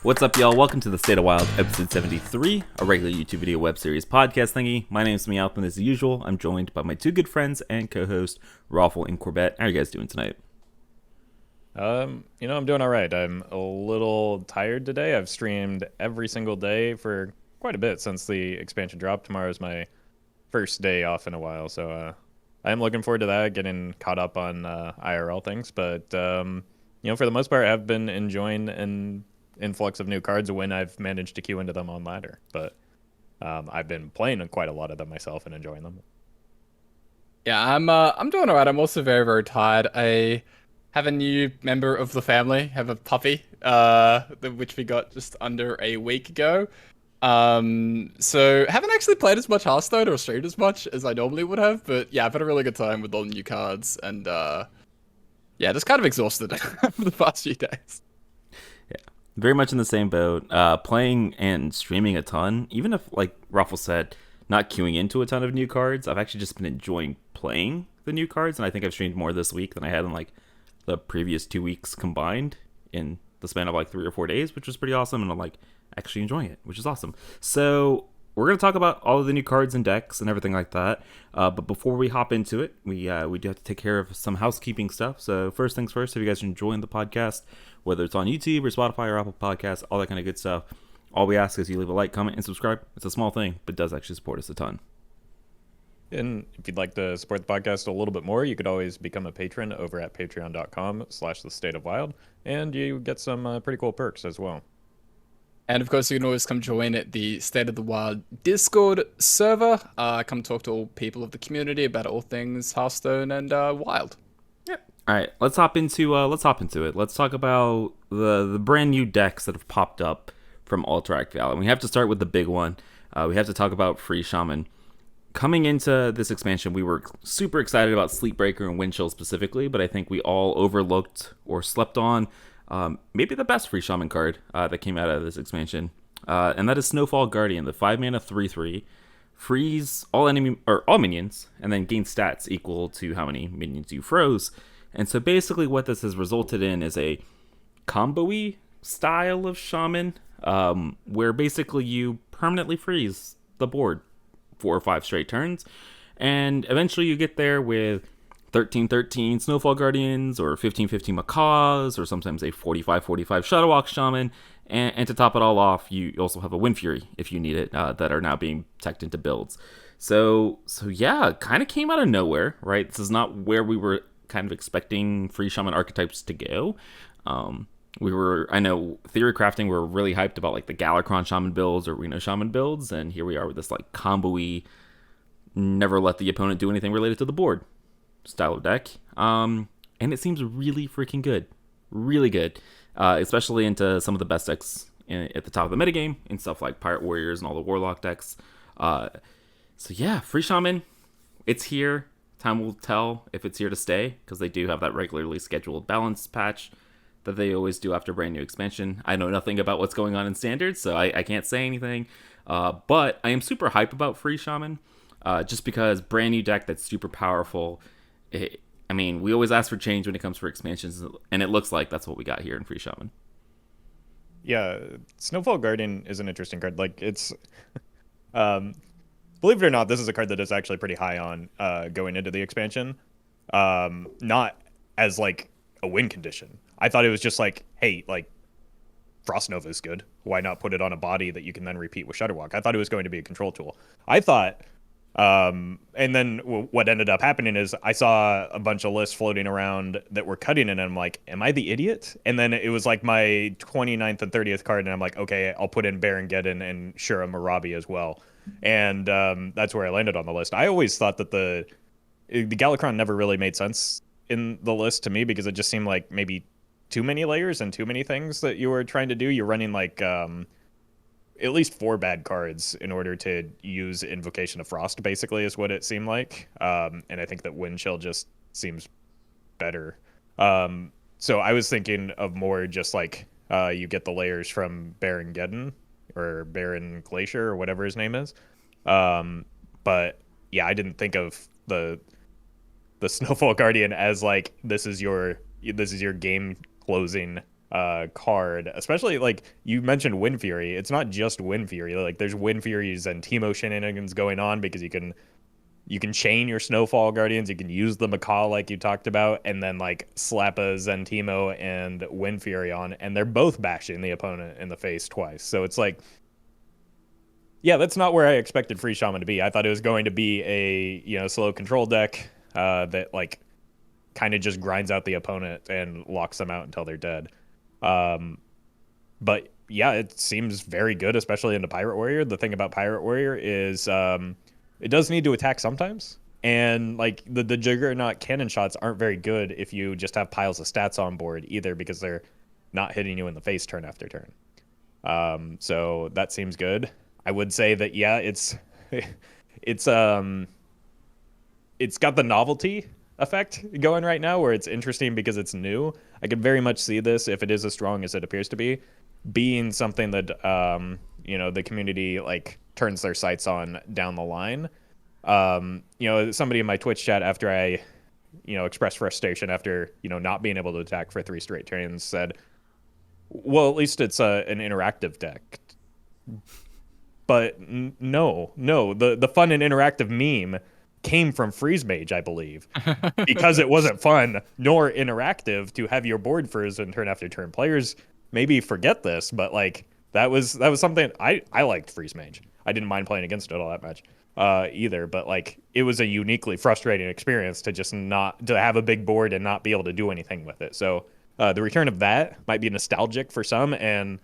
What's up, y'all? Welcome to the State of Wild, episode 73, a regular YouTube video web series podcast thingy. My name's Mecha'Thun, as usual. I'm joined by my two good friends and co-host, Roffle and Corbett. How are you guys doing tonight? I'm doing all right. I'm a little tired today. I've streamed every single day for quite a bit since the expansion dropped. Tomorrow is my first day off in a while, so I'm looking forward to that, getting caught up on IRL things. But for the most part, I've been enjoying an influx of new cards when I've managed to queue into them on ladder. But I've been playing quite a lot of them myself and enjoying them. Yeah, I'm doing alright. I'm also very, very tired. I have a new member of the family, have a puppy, which we got just under a week ago. So haven't actually played as much Hearthstone or streamed as much as I normally would have, but yeah, I've had a really good time with all the new cards, and just kind of exhausted for the past few days. Yeah, very much in the same boat. Playing and streaming a ton, even if, like Ruffle said, not queuing into a ton of new cards, I've actually just been enjoying playing the new cards, and I think I've streamed more this week than I had in like the previous 2 weeks combined in the span of like 3 or 4 days, which was pretty awesome, and I'm like actually enjoying it, which is awesome. So we're going to talk about all of the new cards and decks and everything like that, but before we hop into it, we do have to take care of some housekeeping stuff. So first things first, if you guys are enjoying the podcast, whether it's on YouTube or Spotify or Apple Podcasts, all that kind of good stuff, all we ask is you leave a like, comment, and subscribe. It's a small thing, but does actually support us a ton. And if you'd like to support the podcast a little bit more, you could always become a patron over at patreon.com/thestateofwild, and you get some pretty cool perks as well. And of course, you can always come join at the State of the Wild Discord server. Come talk to all people of the community about all things Hearthstone and Wild. Yep. All right, let's hop into it. Let's talk about the brand new decks that have popped up from Alterac Valley. We have to start with the big one. We have to talk about Free Shaman. Coming into this expansion, we were super excited about Sleepbreaker and Windchill specifically, but I think we all overlooked or slept on maybe the best Free Shaman card that came out of this expansion, and that is Snowfall Guardian, the 5-mana 3/3, freeze all minions, and then gain stats equal to how many minions you froze. And so basically, what this has resulted in is a combo-y style of Shaman, where basically you permanently freeze the board 4 or 5 straight turns, and eventually you get there with 13/13 Snowfall Guardians or 15/15 Macaws, or sometimes a 45/45 Shadowwalk Shaman, and to top it all off, you also have a Wind Fury if you need it, that are now being teched into builds. So yeah, kind of came out of nowhere, right? This is not where we were kind of expecting Free Shaman archetypes to go. I know Theory Crafting were really hyped about like the Galakrond Shaman builds or Reno Shaman builds, and here we are with this like combo-y, never let the opponent do anything related to the board style of deck. And it seems really freaking good. Really good. Especially into some of the best decks at the top of the metagame, and stuff like Pirate Warriors and all the Warlock decks. So yeah, Free Shaman, it's here. Time will tell if it's here to stay, because they do have that regularly scheduled balance patch that they always do after brand new expansion. I know nothing about what's going on in Standard, so I can't say anything. But I am super hype about Free Shaman, just because brand new deck that's super powerful. We always ask for change when it comes for expansions, and it looks like that's what we got here in Free Shaman. Yeah, Snowfall Guardian is an interesting card. Like, it's believe it or not, this is a card that is actually pretty high on going into the expansion. Not as like a win condition. I thought it was just like, hey, like, Frost Nova is good. Why not put it on a body that you can then repeat with Shudderwalk? I thought it was going to be a control tool. I thought, and then what ended up happening is I saw a bunch of lists floating around that were cutting it, and I'm like, am I the idiot? And then it was like my 29th and 30th card, and I'm like, okay, I'll put in Baron Geddon and Shura Marabi as well. And that's where I landed on the list. I always thought that the Galakrond never really made sense in the list to me, because it just seemed like maybe too many layers and too many things that you were trying to do. You're running like at least 4 bad cards in order to use Invocation of Frost, basically, is what it seemed like. And I think that Windchill just seems better. So I was thinking of more just like you get the layers from Baron Geddon or Baron Glacier or whatever his name is. But yeah, I didn't think of the Snowfall Guardian as like this is your game closing card, especially like you mentioned Wind Fury. It's not just Wind Fury. Like there's Wind Furies and Teemo shenanigans going on because you can chain your Snowfall Guardians, you can use the Macaw like you talked about, and then like slap a Zentimo and Wind Fury on, and they're both bashing the opponent in the face twice. So it's like, yeah, that's not where I expected Free Shaman to be. I thought it was going to be a slow control deck that like kind of just grinds out the opponent and locks them out until they're dead. But yeah, it seems very good, especially into Pirate Warrior. The thing about Pirate Warrior is it does need to attack sometimes. And like the Juggernaut cannon shots aren't very good if you just have piles of stats on board either, because they're not hitting you in the face turn after turn. So that seems good. I would say that yeah, it's got the novelty effect going right now where it's interesting because it's new. I could very much see this, if it is as strong as it appears to be, being something that the community like turns their sights on down the line. Somebody in my Twitch chat, after I expressed frustration after not being able to attack for 3 straight turns, said, well, at least it's an interactive deck. But no, the fun and interactive meme came from Freeze Mage, I believe, because it wasn't fun nor interactive to have your board frozen turn after turn. Players maybe forget this, but like that was something I liked Freeze Mage. I didn't mind playing against it all that much either, but like it was a uniquely frustrating experience to just not to have a big board and not be able to do anything with it. So the return of that might be nostalgic for some and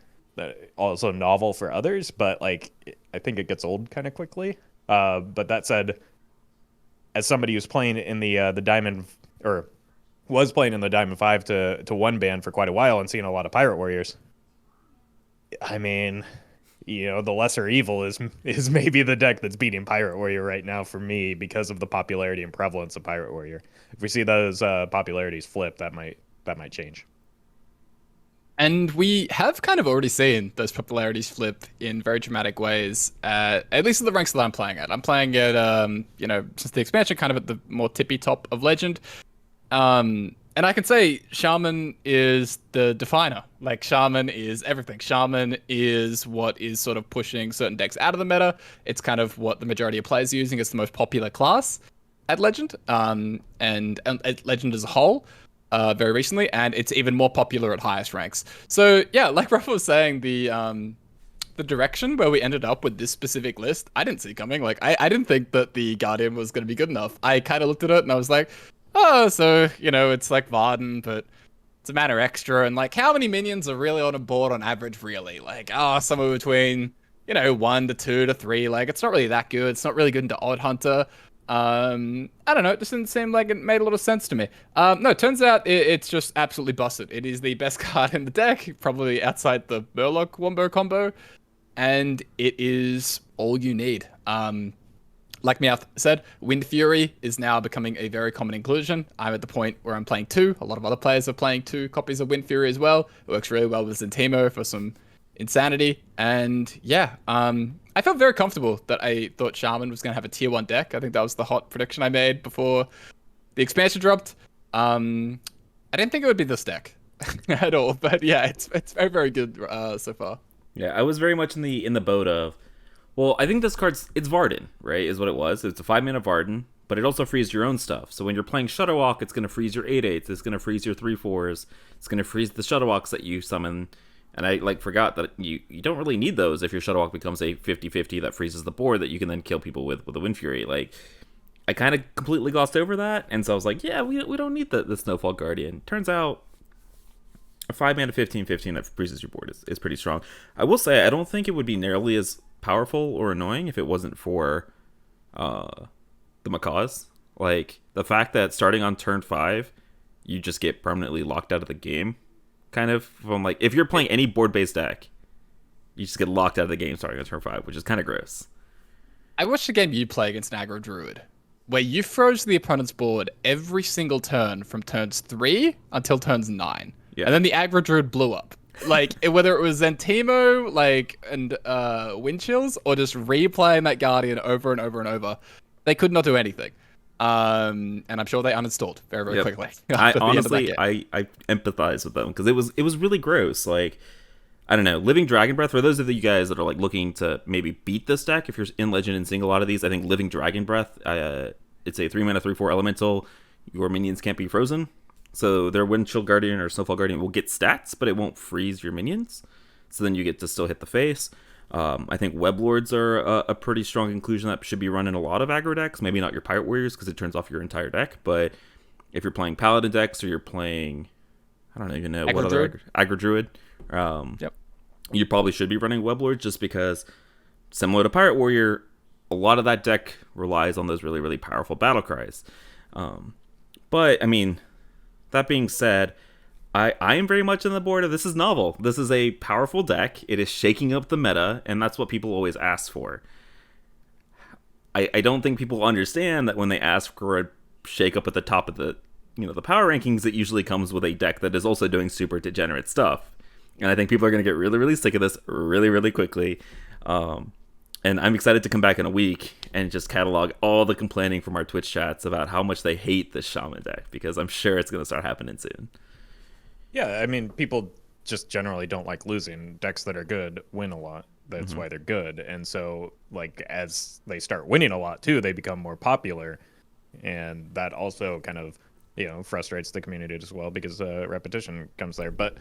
also novel for others, but like I think it gets old kind of quickly. But that said, as somebody who's playing in the Diamond, or was playing in the Diamond 5 to 1 ban for quite a while and seeing a lot of Pirate Warriors, I mean, the lesser evil is maybe the deck that's beating Pirate Warrior right now for me because of the popularity and prevalence of Pirate Warrior. If we see those popularities flip, that might change. And we have kind of already seen those popularities flip in very dramatic ways, at least at the ranks that I'm playing at. I'm playing at, since the expansion, kind of at the more tippy top of Legend. And I can say Shaman is the definer. Like, Shaman is everything. Shaman is what is sort of pushing certain decks out of the meta. It's kind of what the majority of players are using. It's the most popular class at Legend, and at Legend as a whole. Very recently, and it's even more popular at highest ranks. So yeah, like Roffle was saying, the direction where we ended up with this specific list, I didn't see coming. Like I didn't think that the Guardian was going to be good enough. I kind of looked at it and I was like, oh, so it's like Varden, but it's a mana extra, and like how many minions are really on a board on average? Really, like somewhere between 1 to 2 to 3. Like it's not really that good. It's not really good into Odd Hunter. I don't know, it just didn't seem like it made a lot of sense to me. No, it turns out it's just absolutely busted. It is the best card in the deck, probably outside the Murloc Wombo combo, and it is all you need. Like Meowth said, Wind Fury is now becoming a very common inclusion. I'm at the point where I'm playing 2. A lot of other players are playing 2 copies of Wind Fury as well. It works really well with Zentimo for some insanity, and yeah, I felt very comfortable that I thought Shaman was going to have a tier 1 deck. I think that was the hot prediction I made before the expansion dropped. I didn't think it would be this deck at all, but yeah, it's very, very good so far. Yeah, I was very much in the boat of, well, I think this it's Varden, right, is what it was. It's a 5-mana Varden, but it also frees your own stuff. So when you're playing Shutterwalk, it's going to freeze your 8/8s, it's going to freeze your 3/4s, it's going to freeze the Shutterwalks that you summon. And I forgot that you don't really need those if your Shuttlewalk becomes a 50-50 that freezes the board that you can then kill people with a Wind Fury. Like, I kind of completely glossed over that, and so I was like, yeah, we don't need the Snowfall Guardian. Turns out a 5-mana 15/15 that freezes your board is pretty strong. I will say, I don't think it would be nearly as powerful or annoying if it wasn't for the Macaws. Like, the fact that starting on turn 5, you just get permanently locked out of the game. Kind of from like, if you're playing any board-based deck, you just get locked out of the game starting on turn 5, which is kind of gross. I watched a game you play against an aggro Druid, where you froze the opponent's board every single turn from turns 3 until turns 9. Yeah. And then the aggro Druid blew up. Like, whether it was Zentimo, and Wind Chills, or just replaying that Guardian over and over and over, they could not do anything. And I'm sure they uninstalled very, very Yep. quickly. I after the end of that honestly, game. I empathize with them because it was really gross. Like, I don't know, Living Dragon Breath. For those of you guys that are like looking to maybe beat this deck, if you're in Legend and seeing a lot of these, I think Living Dragon Breath. It's a 3 mana 3/4 elemental. Your minions can't be frozen, so their Windshield Guardian or Snowfall Guardian will get stats, but it won't freeze your minions. So then you get to still hit the face. I think Web Lords are a pretty strong inclusion that should be running a lot of aggro decks. Maybe not your Pirate Warriors because it turns off your entire deck, but if you're playing Paladin decks or you're playing, I don't even know Aggro what other Druid? aggro Druid, Yep. you probably should be running Web Lords just because, similar to Pirate Warrior, a lot of that deck relies on those really, really powerful battle cries. But, I mean, that being said, I am very much on the board of this is novel. This is a powerful deck. It is shaking up the meta, and that's what people always ask for. I don't think people understand that when they ask for a shake up at the top of the the power rankings, it usually comes with a deck that is also doing super degenerate stuff. And I think people are going to get really, really sick of this really, really quickly. And I'm excited to come back in a week and just catalog all the complaining from our Twitch chats about how much they hate this Shaman deck, because I'm sure it's going to start happening soon. Yeah, I mean, people just generally don't like losing. Decks that are good win a lot. That's why they're good. And so, like, as they start winning a lot too, they become more popular, and that also kind of frustrates the community as well because repetition comes there. But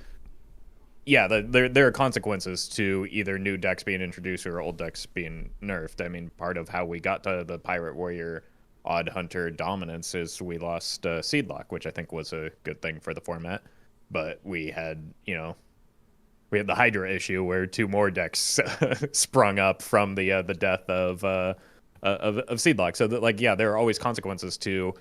yeah, there are consequences to either new decks being introduced or old decks being nerfed. I mean, part of how we got to the Pirate Warrior Odd Hunter dominance is we lost Seedlock, which I think was a good thing for the format. But we had the Hydra issue where two more decks sprung up from the death of Seedlock. So that, like, yeah, there are always consequences to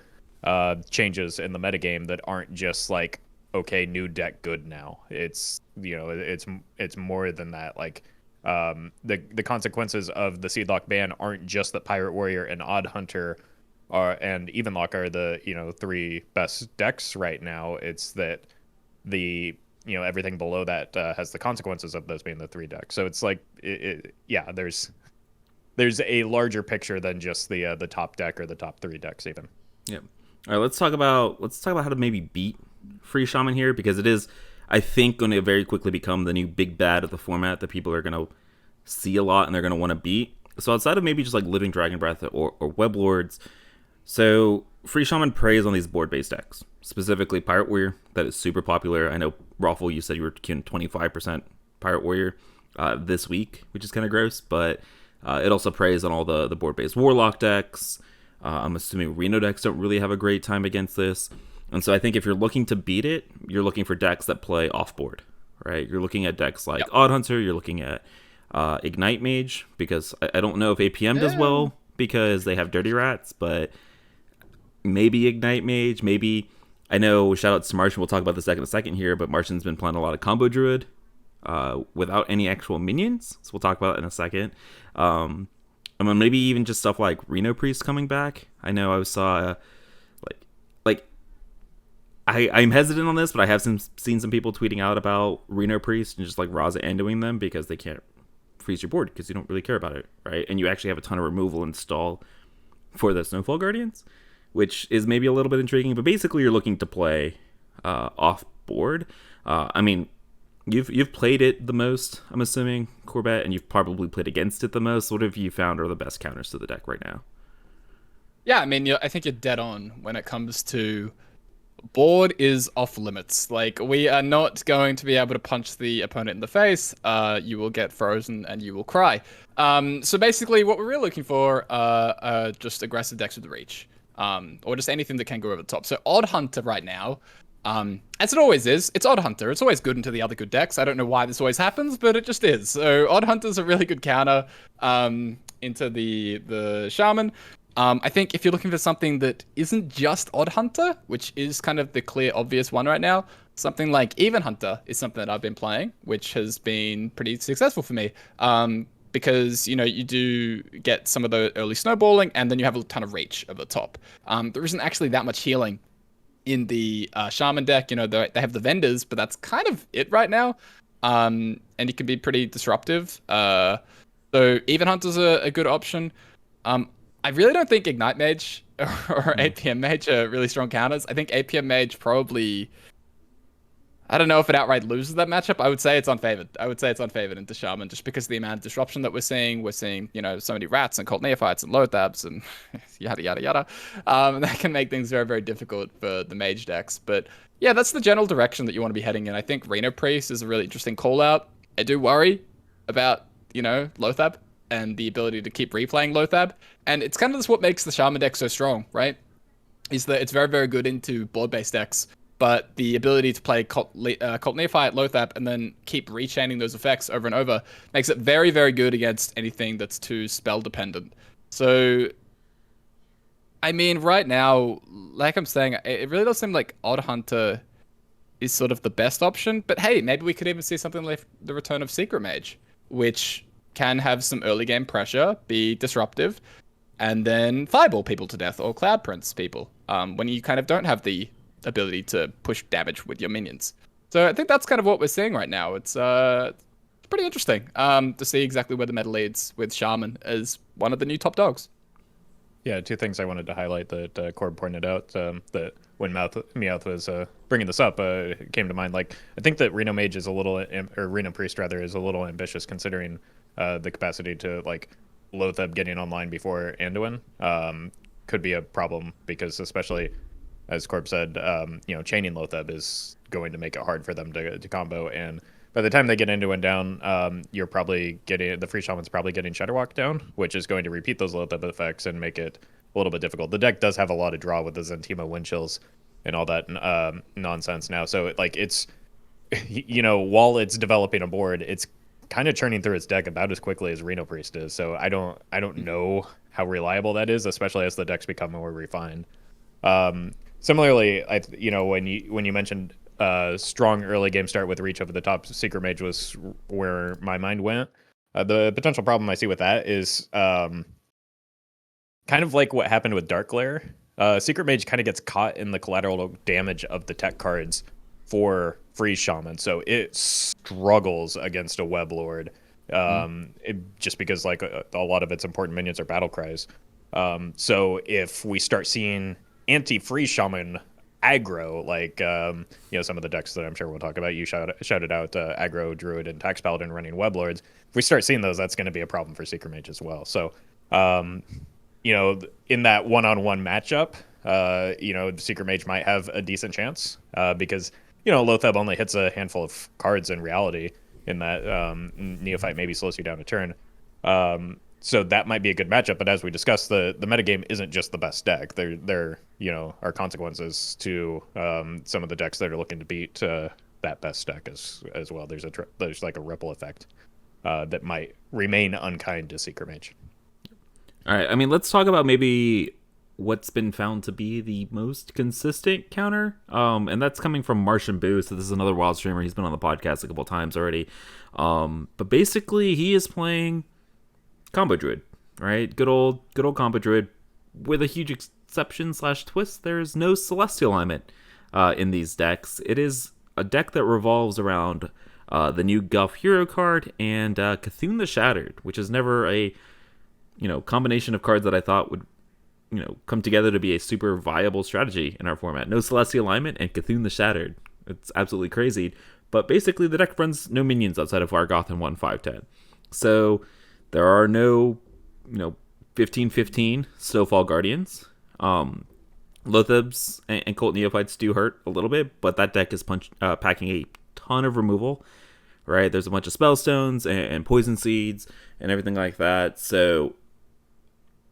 changes in the metagame that aren't just like, okay, new deck good now. It's it's more than that. Like, the consequences of the Seedlock ban aren't just that Pirate Warrior and Odd Hunter and Evenlock are the three best decks right now. It's that the everything below that has the consequences of those being the three decks. So it's like yeah, there's a larger picture than just the top deck or the top three decks even. Yep. All right, let's talk about how to maybe beat Free Shaman here, because it is, I think, going to very quickly become the new big bad of the format that people are going to see a lot and they're going to want to beat. So outside of maybe just like Living Dragon Breath or Web Lords, so Free Shaman preys on these board-based decks, specifically Pirate Warrior. That is super popular. I know, Roffle, you said you were queuing 25% Pirate Warrior this week, which is kind of gross, but it also preys on all the board-based Warlock decks. I'm assuming Reno decks don't really have a great time against this. And so I think if you're looking to beat it, you're looking for decks that play off-board, right? You're looking at decks like Odd Hunter, you're looking at Ignite Mage, because I don't know if APM does well because they have Dirty Rats, but maybe Ignite Mage, maybe, I know, shout out to Martian, we'll talk about this in a second here, but Martian's been playing a lot of Combo Druid without any actual minions, so we'll talk about that in a second. And then maybe even just stuff like Reno Priest coming back. I know I saw, I'm hesitant on this, but I have seen some people tweeting out about Reno Priest and just like Raza endoing them because they can't freeze your board because you don't really care about it, right? And you actually have a ton of removal install for the Snowfall Guardians, which is maybe a little bit intriguing. But basically, you're looking to play off board. I mean, you've played it the most, I'm assuming, Corbett, and you've probably played against it the most. What have you found are the best counters to the deck right now? Yeah, I mean, I think you're dead on when it comes to board is off limits. Like, we are not going to be able to punch the opponent in the face. You will get frozen and you will cry. So basically, what we're really looking for are just aggressive decks with reach, or just anything that can go over the top. So Odd Hunter right now, as it always is, it's Odd Hunter. It's always good into the other good decks. I don't know why this always happens, but it just is. So Odd Hunter's a really good counter into the Shaman. I think if you're looking for something that isn't just Odd Hunter, which is kind of the clear, obvious one right now, something like Even Hunter is something that I've been playing, which has been pretty successful for me. Because, you do get some of the early snowballing, and then you have a ton of reach over the top. There isn't actually that much healing in the Shaman deck. They have the vendors, but that's kind of it right now. And it can be pretty disruptive. So Even Hunter's a good option. I really don't think Ignite Mage or APM Mage are really strong counters. I think APM Mage probably. I don't know if it outright loses that matchup. I would say it's unfavored. I would say it's unfavored into Shaman just because of the amount of disruption that we're seeing. We're seeing, so many rats and cult neophytes and Lothabs and yada, yada, yada. And that can make things very, very difficult for the mage decks. But yeah, that's the general direction that you want to be heading in. I think Reno Priest is a really interesting call out. I do worry about, Lothab and the ability to keep replaying Lothab. And it's kind of just what makes the Shaman deck so strong, right? Is that it's very, very good into board-based decks. But the ability to play Cult Neophyte, Lothab, and then keep rechaining those effects over and over makes it very, very good against anything that's too spell dependent. So, I mean, right now, like I'm saying, it really does seem like Odd Hunter is sort of the best option. But hey, maybe we could even see something like the return of Secret Mage, which can have some early game pressure, be disruptive, and then fireball people to death or Cloud Prince people when you kind of don't have the ability to push damage with your minions. So I think that's kind of what we're seeing right now. It's pretty interesting to see exactly where the meta leads with Shaman as one of the new top dogs. Yeah, two things I wanted to highlight that Corb pointed out that when Meowth was bringing this up, it came to mind. Like, I think that Reno Mage is a little, or Reno Priest rather, is a little ambitious considering the capacity to like Lothab getting online before Anduin could be a problem because especially as Corb said, chaining Lothab is going to make it hard for them to combo. And by the time they get Anduin down, you're probably getting the free shaman's probably getting Shadowwalk down, which is going to repeat those Lothab effects and make it a little bit difficult. The deck does have a lot of draw with the Zentima wind chills and all that nonsense now. So it's while it's developing a board, it's kind of churning through its deck about as quickly as Reno Priest is. So I don't know how reliable that is, especially as the decks become more refined. Similarly, when you mentioned strong early game start with reach over the top, Secret Mage was where my mind went. The potential problem I see with that is kind of like what happened with Dark Glare. Secret Mage kind of gets caught in the collateral damage of the tech cards for Freeze Shaman, so it struggles against a Web Lord, just because like a lot of its important minions are battle cries. So if we start seeing anti-Freeze Shaman aggro, like some of the decks that I'm sure we'll talk about, you shouted out aggro, Druid, and Tax Paladin running Web Lords. If we start seeing those, that's going to be a problem for Secret Mage as well. So, in that one-on-one matchup, Secret Mage might have a decent chance because Lothab only hits a handful of cards in reality. In that Neophyte maybe slows you down a turn. So that might be a good matchup, but as we discussed, the metagame isn't just the best deck. There are consequences to some of the decks that are looking to beat that best deck as well. There's like a ripple effect that might remain unkind to Secret Mage. All right, I mean, let's talk about maybe what's been found to be the most consistent counter, and that's coming from Martian Boo. So this is another wild streamer. He's been on the podcast a couple times already, but basically he is playing Combo Druid, right? Good old Combo Druid, with a huge exception / twist. There's no Celestial alignment in these decks. It is a deck that revolves around the new Guff hero card and Mecha'Thun the Shattered, which is never a combination of cards that I thought would come together to be a super viable strategy in our format. No Celestial alignment and Mecha'Thun the Shattered. It's absolutely crazy. But basically the deck runs no minions outside of Vargoth and 1/5/10. So there are no 15/15 Snowfall Guardians. Lothabs and Cult Neophytes do hurt a little bit, but that deck is packing a ton of removal, right? There's a bunch of Spellstones and Poison Seeds and everything like that. So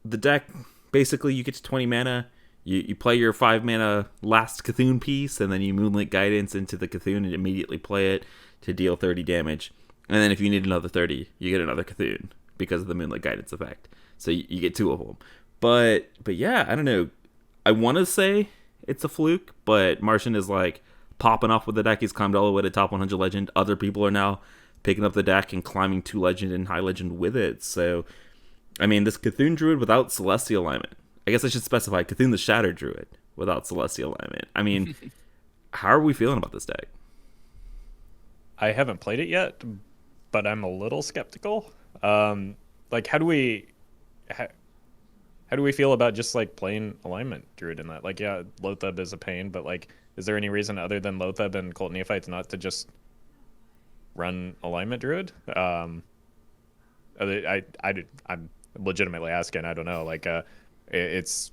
the deck, basically you get to 20 mana, you play your 5 mana last Mecha'Thun piece, and then you Moonlit Guidance into the Mecha'Thun and immediately play it to deal 30 damage. And then if you need another 30, you get another Mecha'Thun because of the Moonlit Guidance effect. So you get 2 of them. But yeah, I don't know. I want to say it's a fluke, but Martian is like popping off with the deck. He's climbed all the way to top 100 legend. Other people are now picking up the deck and climbing 2 legend and high legend with it. So, I mean, this Mecha'Thun Druid without Celestial alignment. I guess I should specify Mecha'Thun the Shattered Druid without Celestial alignment. I mean, how are we feeling about this deck? I haven't played it yet, but I'm a little skeptical. How do we... how do we feel about just like playing alignment Druid in that? Like, yeah, Lotheb is a pain, but like, is there any reason other than Lotheb and Cult Neophytes not to just run alignment Druid? I'm legitimately asking. I don't know. Like, it's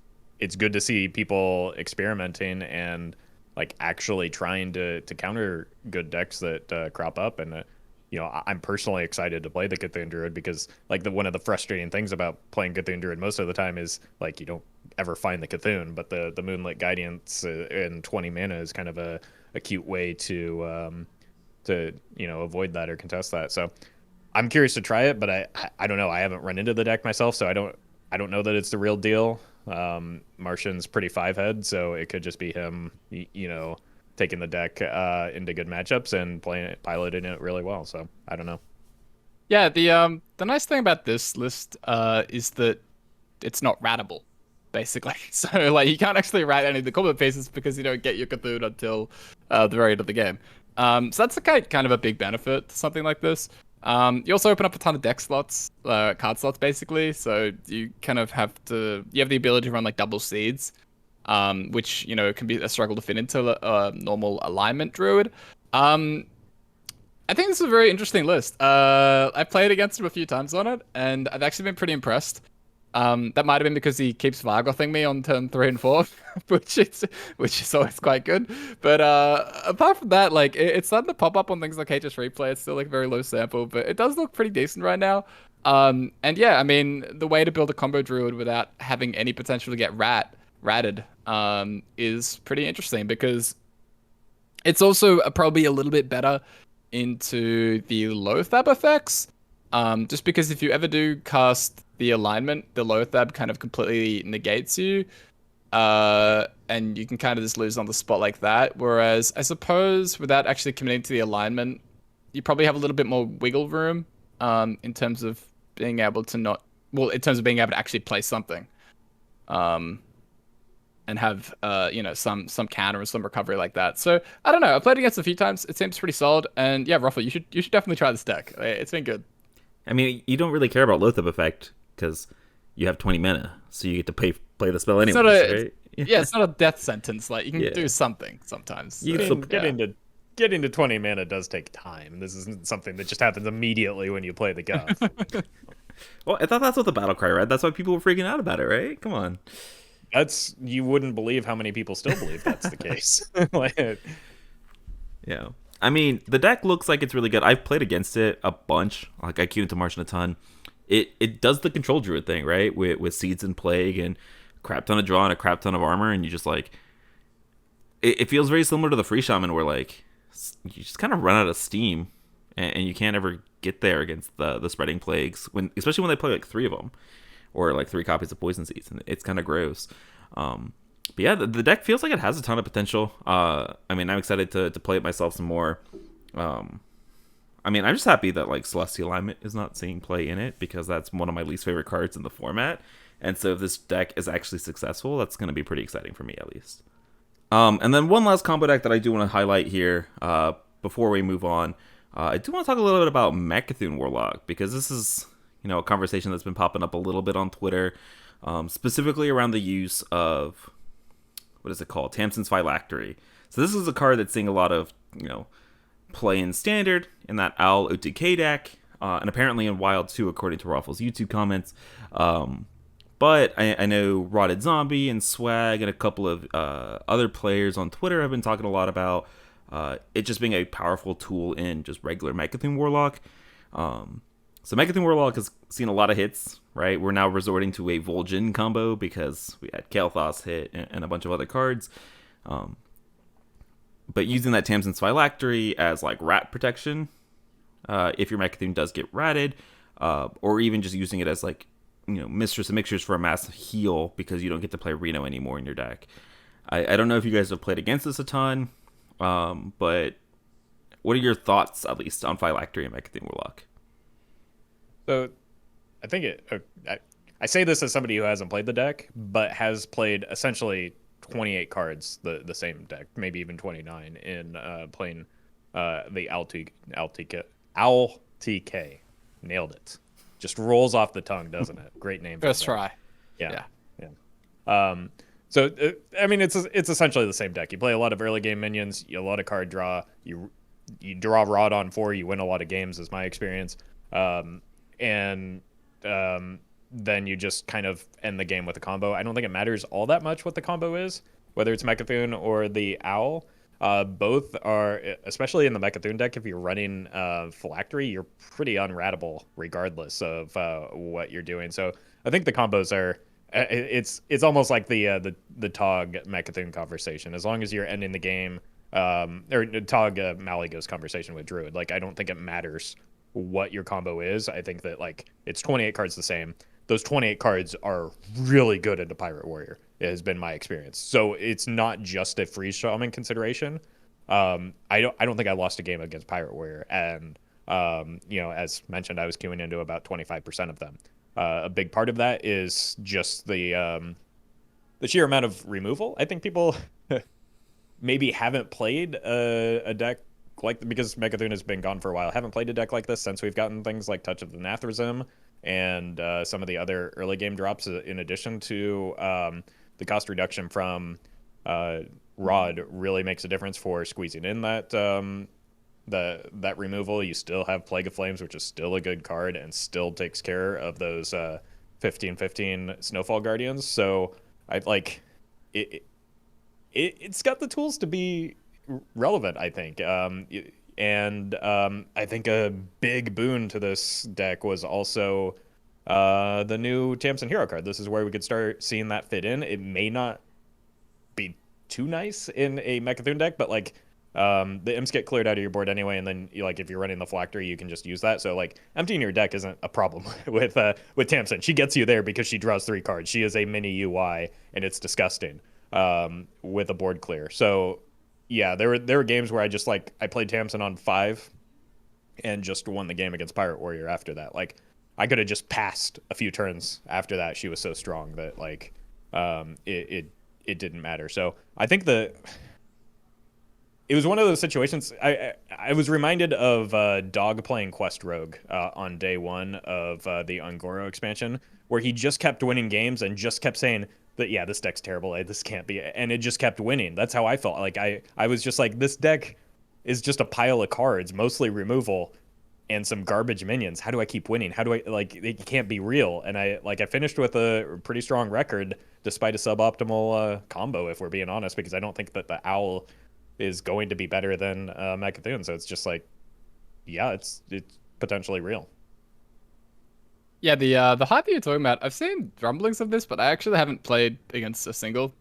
good to see people experimenting and like actually trying to counter good decks that crop up. And you know, I'm personally excited to play the Cthulhu Druid because like one of the frustrating things about playing Cthulhu Druid most of the time is like you don't ever find the Cthulhu, but the Moonlit Guidance and 20 mana is kind of a cute way to you know, avoid that or contest that. So I'm curious to try it, but I don't know. I haven't run into the deck myself, so I don't know that it's the real deal. Martian's pretty 5-head, so it could just be him, you know, taking the deck into good matchups and piloting it really well. So I don't know. Yeah, the nice thing about this list is that it's not ratable, basically. So like you can't actually rat any of the combat pieces because you don't get your Cthulhu until the very end of the game. So that's kind of a big benefit to something like this. You also open up a ton of deck slots, card slots basically. So you kind of you have the ability to run like double seeds, which, you know, can be a struggle to fit into a normal alignment Druid. I think this is a very interesting list. I played against him a few times on it, and I've actually been pretty impressed. That might have been because he keeps Vargothing me on turn 3 and 4, which is always quite good. But apart from that, like it's starting to pop up on things like HS Replay. It's still like very low sample, but it does look pretty decent right now. And yeah, I mean, the way to build a combo Druid without having any potential to get ratted is pretty interesting because it's also probably a little bit better into the Lothab effects. Just because if you ever do cast the alignment, the Lothab kind of completely negates you. And you can kind of just lose on the spot like that. Whereas I suppose without actually committing to the alignment, you probably have a little bit more wiggle room in terms of being able to in terms of being able to actually play something. And have you know, some counter and some recovery like that. So I don't know. I played against it a few times. It seems pretty solid. And yeah, Roffle, you should definitely try this deck. It's been good. I mean, you don't really care about Lothab effect because you have 20 mana, so you get to play the spell anyway. Right? Yeah, it's not a death sentence. Like you can do something sometimes. So. Getting to 20 mana does take time. This isn't something that just happens immediately when you play the Guff. Well, I thought that's what the battle cry read. That's why people were freaking out about it, right? Come on. You wouldn't believe how many people still believe that's the case. Yeah. I mean, the deck looks like it's really good. I've played against it a bunch. Like, I queued into Martian a ton. It does the control Druid thing, right? With Seeds and Plague and a crap ton of draw and a crap ton of armor, and you just, like... It feels very similar to the Free Shaman, where, like, you just kind of run out of steam, and you can't ever get there against the Spreading Plagues, especially when they play, like, 3 of them. Or like 3 copies of Poison Seeds, and it's kind of gross. But yeah, the deck feels like it has a ton of potential. I mean, I'm excited to play it myself some more. I mean, I'm just happy that like Celestial Alignment is not seeing play in it because that's one of my least favorite cards in the format. And so if this deck is actually successful, that's going to be pretty exciting for me at least. And then one last combo deck that I do want to highlight here before we move on. I do want to talk a little bit about Mechaton Warlock because this is, you know, a conversation that's been popping up a little bit on Twitter, specifically around the use of, what is it called? Tamsin's Phylactery. So this is a card that's seeing a lot of, you know, play in Standard in that Owl OTK deck, and apparently in Wild too, according to Roffle's YouTube comments. But I know Rotted Zombie and Swag and a couple of other players on Twitter have been talking a lot about it just being a powerful tool in just regular Mechaton Warlock. So Mechaton Warlock has seen a lot of hits, right? We're now resorting to a Vol'jin combo because we had Kael'thas hit and a bunch of other cards. But using that Tamsin's Phylactery as like rat protection, if your Mecha'Thun does get ratted, or even just using it as like, you know, Mistress of Mixtures for a massive heal because you don't get to play Reno anymore in your deck. I don't know if you guys have played against this a ton, but what are your thoughts, at least, on Phylactery and Mechaton Warlock? So, I think I say this as somebody who hasn't played the deck, but has played essentially 28 cards, the same deck, maybe even 29 in playing the Owl TK. Nailed it. Just rolls off the tongue, doesn't it? Great name. First try. Yeah. So I mean, it's essentially the same deck. You play a lot of early game minions, a lot of card draw. You draw Rod on 4, you win a lot of games, is my experience. And then you just kind of end the game with a combo. I don't think it matters all that much what the combo is, whether it's Mecha'Thun or the Owl. Both are, especially in the Mecha'Thun deck, if you're running phylactery, you're pretty unratable regardless of what you're doing. So I think the combos are. It's almost like the Tog Mecha'Thun conversation. As long as you're ending the game, or Tog Maligo's conversation with Druid. Like I don't think it matters what your combo is. I think that like it's 28 cards the same. Those 28 cards are really good into Pirate Warrior. It has been my experience. So it's not just a free Shaman consideration. I don't think I lost a game against Pirate Warrior, and as mentioned, I was queuing into about 25% of them. A big part of that is just the sheer amount of removal. I think people maybe haven't played a deck like, because Mecha'Thun has been gone for a while, haven't played a deck like this since we've gotten things like Touch of the Nathrezim and some of the other early game drops, in addition to the cost reduction from Rod really makes a difference for squeezing in that that removal. You still have Plague of Flames, which is still a good card and still takes care of those 15/15 Snowfall Guardians. So I like it. It's got the tools to be relevant, I think. I think a big boon to this deck was also the new Tamsin Hero card. This is where we could start seeing that fit in. It may not be too nice in a Mecha'Thun deck, but like the imps get cleared out of your board anyway, and then like if you're running the phylactery, you can just use that. So like emptying your deck isn't a problem with Tamsin. She gets you there because she draws 3 cards. She is a mini UI, and it's disgusting with a board clear. So yeah, there were games where I played Tamsin on 5 and just won the game against Pirate Warrior after that. Like I could have just passed a few turns after that. She was so strong that like it didn't matter. So I think it was one of those situations. I was reminded of Dog playing Quest Rogue on day 1 of the Ungoro expansion, where he just kept winning games and just kept saying that, yeah, this deck's terrible. This can't be, and it just kept winning. That's how I felt. Like I was just like, this deck is just a pile of cards, mostly removal, and some garbage minions. How do I keep winning? How do I, like, it can't be real. And I finished with a pretty strong record despite a suboptimal combo, if we're being honest, because I don't think that the Owl is going to be better than Mecha'Thun. So it's just like, yeah, it's potentially real. Yeah, the hype that you're talking about, I've seen rumblings of this, but I actually haven't played against a single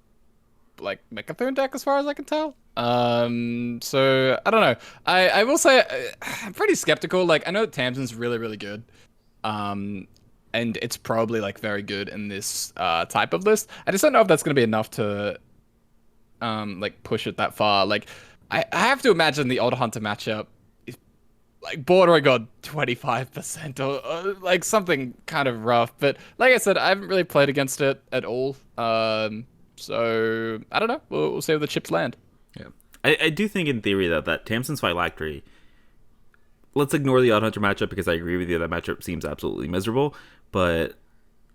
like Mecha'Thun deck as far as I can tell. So I don't know. I will say I'm pretty skeptical. Like I know that Tamsin's really, really good. And it's probably like very good in this type of list. I just don't know if that's gonna be enough to like push it that far. Like I have to imagine the Old Hunter matchup is like bordering on 25% or like something kind of rough. But like I said, I haven't really played against it at all. So I don't know. We'll see where the chips land. Yeah, I do think in theory that Tamsin's phylactery. Let's ignore the Odd Hunter matchup because I agree with you that matchup seems absolutely miserable. But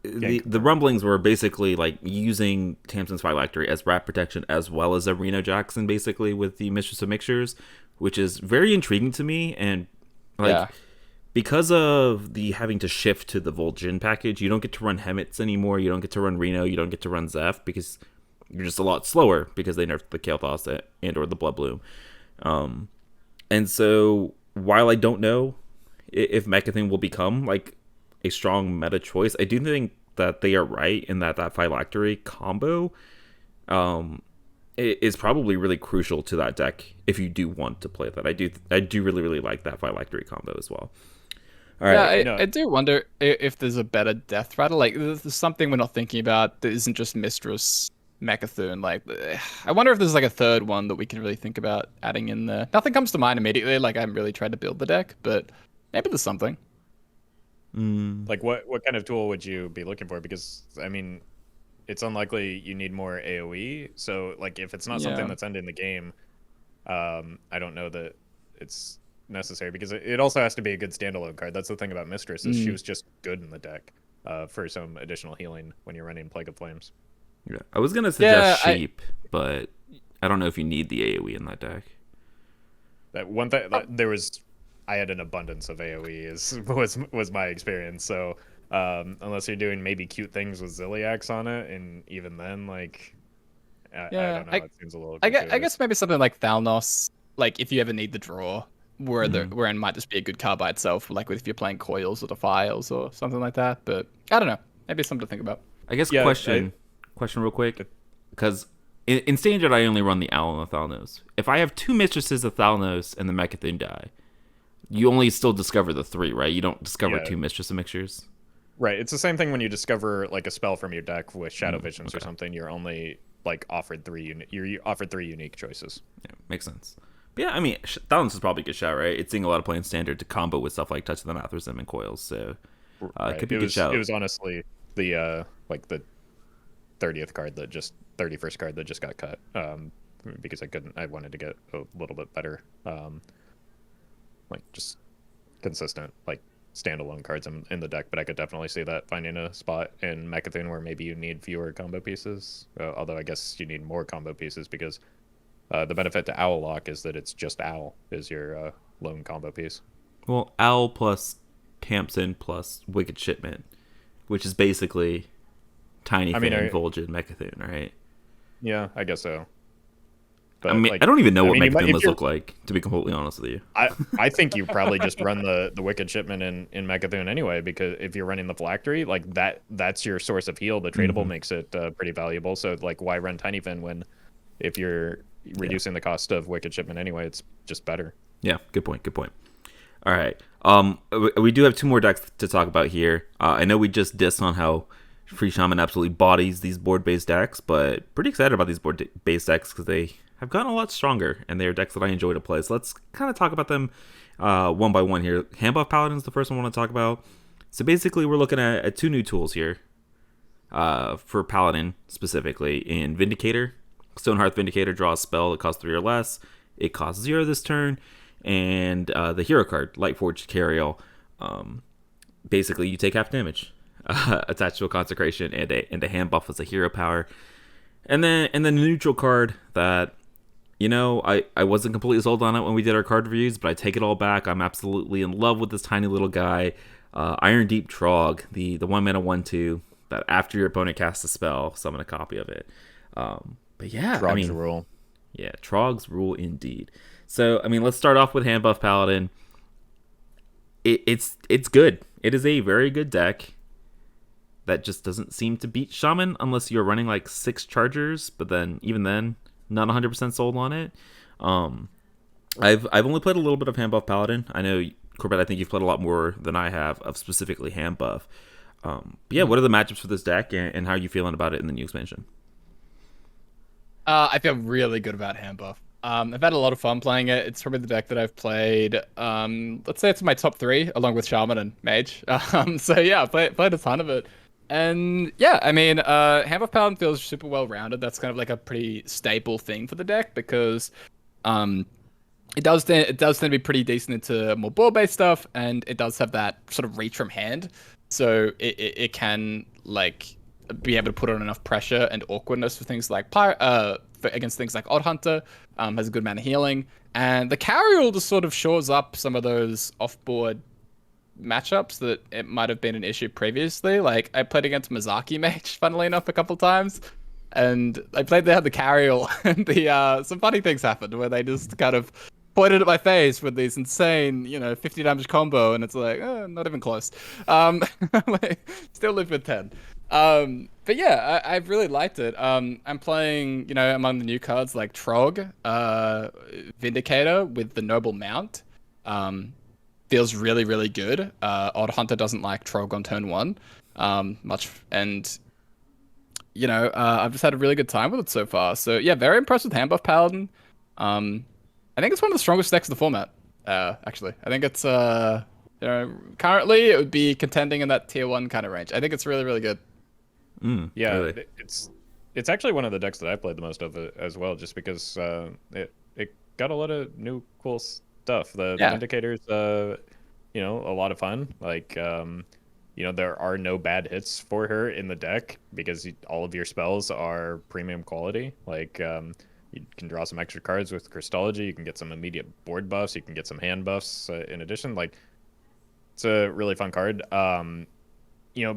the rumblings were basically like using Tamsin's phylactery as rat protection as well as a Reno Jackson, basically with the Mistress of Mixtures, which is very intriguing to me. And like because of the having to shift to the Vol'jin package, you don't get to run Hemets anymore. You don't get to run Reno. You don't get to run Zeph because you're just a lot slower because they nerfed the Kael'thas and or the Blood Bloom. And so while I don't know if Mecha'Thun will become like a strong meta choice, I do think that they are right in that phylactery combo is probably really crucial to that deck if you do want to play that. I do really, really like that phylactery combo as well. All right. Yeah, I do wonder if there's a better death rattle. Like there's something we're not thinking about that isn't just Mistress Mecha'Thun. Like I wonder if there's like a third one that we can really think about adding in there. Nothing comes to mind immediately. Like I haven't really tried to build the deck, but maybe there's something. Like what kind of tool would you be looking for? Because I mean, it's unlikely you need more AoE. So like if it's not something that's ending the game, I don't know that it's necessary, because it also has to be a good standalone card. That's the thing about Mistress, is she was just good in the deck for some additional healing when you're running Plague of Flames. Yeah. I was gonna suggest Yeah, sheep, but I don't know if you need the AoE in that deck. That one thing there was, I had an abundance of AoE is was my experience. So unless you're doing maybe cute things with Ziliax on it, and even then, like I yeah. don't know, it seems a little I gratuitous. guess maybe something like Thalnos, like if you ever need the draw, Mhm. where it might just be a good card by itself, like if you're playing coils or defiles or something like that. But I don't know, maybe something to think about. I guess Yeah, question real quick, because in standard I only run the Owl and the Thalnos. If I have two mistresses of Thalnos and the Mecha'Thun die, you only still discover the three, right? You don't discover yeah. two mistress mixtures. Right. It's the same thing when you discover like a spell from your deck with Shadow Visions or Okay. something. You're only like offered you're offered three unique choices. Yeah, makes sense. But yeah, I mean, Thalnos is probably a good shot, right? It's seeing a lot of play in standard to combo with stuff like Touch of the Mathrism and Coils, so it Right. could be a good shout. It was honestly the like the 30th card that just 31st card that just got cut. Because I wanted to get a little bit better like just consistent like standalone cards in the deck, but I could definitely see that finding a spot in Mecha'Thun where maybe you need fewer combo pieces. Although I guess you need more combo pieces because the benefit to Owl Lock is that it's just Owl is your lone combo piece. Well, Owl plus Tamsin plus Wicked Shipment, which is basically Tiny I mean, Fin, Vol'jin, Mecha'Thun, right? Yeah, I guess so. But I mean, like, I don't even know I what mean, Mecha'Thun if lists you're- look like, to be completely honest with you. I think you probably just run the Wicked Shipment in Mecha'Thun anyway, because if you're running the phylactery, like that's your source of heal. The tradable makes it pretty valuable. So like, why run Tiny Fin when if you're reducing the cost of Wicked Shipment anyway, it's just better. Yeah, good point. Good point. All right. We do have two more decks to talk about here. I know we just dissed on how Free Shaman absolutely bodies these board-based decks, but pretty excited about these board-based decks because they have gotten a lot stronger, and they are decks that I enjoy to play. So let's kind of talk about them one by one here. Handbuff Paladin is the first one I want to talk about. So basically, we're looking at two new tools here for Paladin specifically. In Vindicator, Stonehearth Vindicator draws a spell that costs 3 or less. It costs 0 this turn. And the hero card, Lightforged Carriel. Basically, you take half damage attached to a consecration and a hand buff as a hero power. And then the neutral card that, you know, I wasn't completely sold on it when we did our card reviews, but I take it all back. I'm absolutely in love with this tiny little guy. Iron Deep Trog, the 1 mana 1/2 that after your opponent casts a spell, summon a copy of it. But yeah, Trog's I mean, rule. Yeah, Trogs rule indeed. So, I mean, let's start off with Handbuff Paladin. It's good. It is a very good deck that just doesn't seem to beat Shaman unless you're running like 6 Chargers, but then even then, not 100% sold on it. I've only played a little bit of Handbuff Paladin. I know, Corbett, I think you've played a lot more than I have of specifically Handbuff. But yeah, what are the matchups for this deck, and how are you feeling about it in the new expansion? I feel really good about Handbuff. I've had a lot of fun playing it. It's probably the deck that I've played. Let's say it's my top 3, along with Shaman and Mage. So yeah, I played a ton of it. And yeah, I mean, Handbuff Paladin feels super well rounded. That's kind of like a pretty staple thing for the deck because it does tend to be pretty decent into more board based stuff, and it does have that sort of reach from hand. So it can like be able to put on enough pressure and awkwardness for things like against things like Odd Hunter. Has a good amount of healing, and the Carriel just sort of shores up some of those off-board matchups that it might have been an issue previously. Like I played against Mizaki Mage, funnily enough, a couple times, and I played the Carriel, and some funny things happened where they just kind of pointed at my face with these insane, 50 damage combo, and it's like, not even close. Still live with 10. But yeah, I've really liked it. I'm playing, among the new cards like Trog, Vindicator with the Noble Mount. Feels really, really good. Odd Hunter doesn't like Trog on turn 1 much, and I've just had a really good time with it so far. So yeah, very impressed with Handbuff Paladin. I think it's one of the strongest decks of the format. Actually, I think it's currently it would be contending in that tier 1 kind of range. I think it's really, really good. Yeah, really? it's actually one of the decks that I played the most of it as well, just because it got a lot of new cool stuff. The Vindicator's a lot of fun. Like there are no bad hits for her in the deck because all of your spells are premium quality. Like, you can draw some extra cards with Crystology. You can get some immediate board buffs. You can get some hand buffs in addition. Like, it's a really fun card.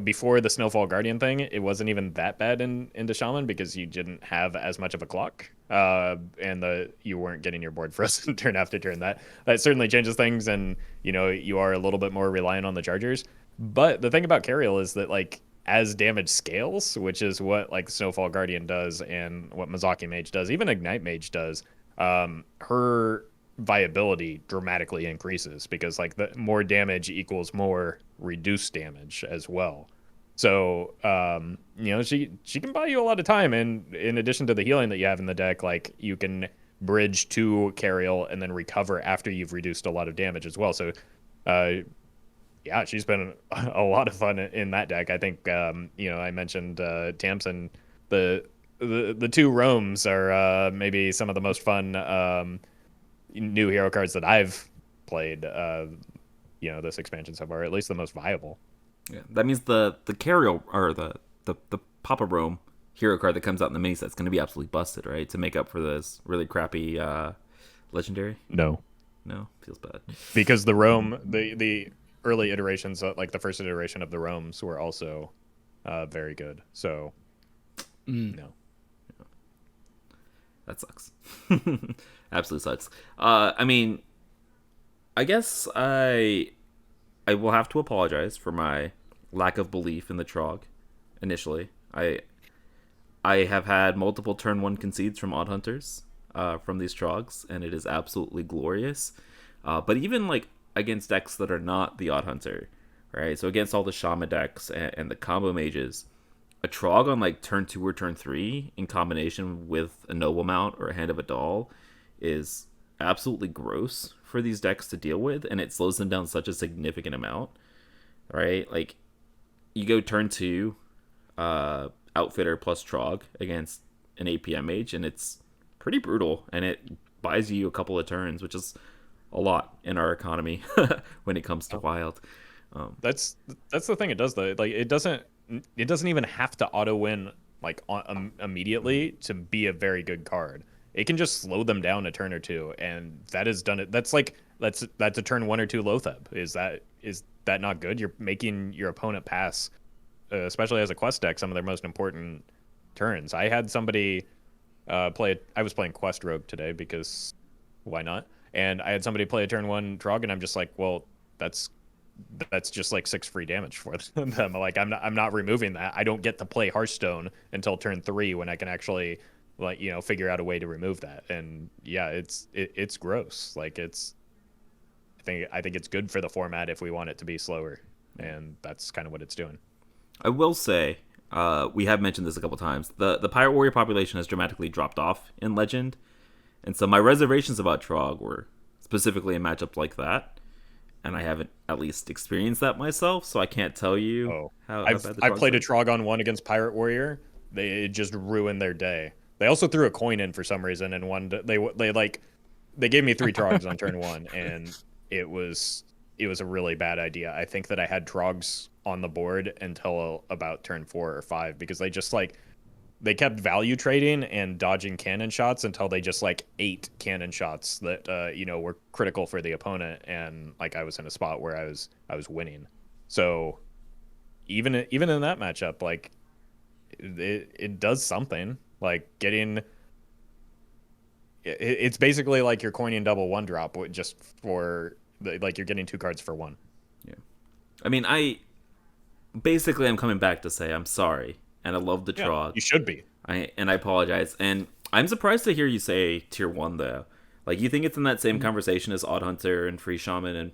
Before the Snowfall Guardian thing, it wasn't even that bad into Shaman because you didn't have as much of a clock, and you weren't getting your board frozen turn after turn. That certainly changes things, and you are a little bit more reliant on the chargers. But the thing about Cariel is that like as damage scales, which is what like Snowfall Guardian does and what Mizaki Mage does, even Ignite Mage does, her viability dramatically increases because like the more damage equals more reduced damage as well. So she can buy you a lot of time, and in addition to the healing that you have in the deck, like you can bridge to Cariel and then recover after you've reduced a lot of damage as well. So yeah, she's been a lot of fun in that deck. I think I mentioned Tamsin. The two roams are maybe some of the most fun new hero cards that I've played, this expansion so far, at least the most viable. Yeah, that means the Cariel or the Papa Rome hero card that comes out in the mini set's going to be absolutely busted, right? To make up for this really crappy legendary. No, feels bad because the Rome, the early iterations, like the first iteration of the Romes, were also very good. So no. That sucks. Absolutely sucks. I mean, I guess I will have to apologize for my lack of belief in the Trog initially. I have had multiple turn 1 concedes from Odd Hunters from these Trogs, and it is absolutely glorious. But even like against decks that are not the Odd Hunter, right? So against all the Shaman decks and the combo mages, a Trog on like turn 2 or turn 3 in combination with a Noble Mount or a Hand of a Doll is absolutely gross for these decks to deal with, and it slows them down such a significant amount, right? Like, you go turn 2, Outfitter plus Trog against an APM Mage, and it's pretty brutal, and it buys you a couple of turns, which is a lot in our economy when it comes to Wild. That's the thing it does, though. Like, it doesn't even have to auto win like immediately to be a very good card. It can just slow them down a turn or two, and that has done it. That's a turn 1 or 2 Lotheb. Is that not good? You're making your opponent pass, especially as a quest deck, some of their most important turns. I had somebody I was playing Quest Rogue today because why not? And I had somebody play a turn 1 Trog, and I'm just like, well, that's just like 6 free damage for them. Like, I'm not removing that. I don't get to play Hearthstone until turn 3 when I can actually figure out a way to remove that. And yeah, it's gross. Like, I think it's good for the format if we want it to be slower, and that's kind of what it's doing. I will say, we have mentioned this a couple times. The Pirate Warrior population has dramatically dropped off in Legend, and so my reservations about Trog were specifically a matchup like that, and I haven't at least experienced that myself, so I can't tell you how bad the Trogs I played are. a Trog on 1 against Pirate Warrior. It just ruined their day. They also threw a coin in for some reason, and they gave me 3 Trogs on turn 1, and it was a really bad idea. I think that I had Trogs on the board until about turn 4 or 5 because they kept value trading and dodging cannon shots until they just ate cannon shots that were critical for the opponent, and I was in a spot where I was winning. So even in that matchup, it does something. It's basically like you're coining double 1-drop just for you're getting 2 cards for 1. Yeah, I mean, I'm coming back to say I'm sorry, and I love the Trog. You should be. I apologize, and I'm surprised to hear you say tier 1 though. You think it's in that same conversation as Odd Hunter and Free Shaman, and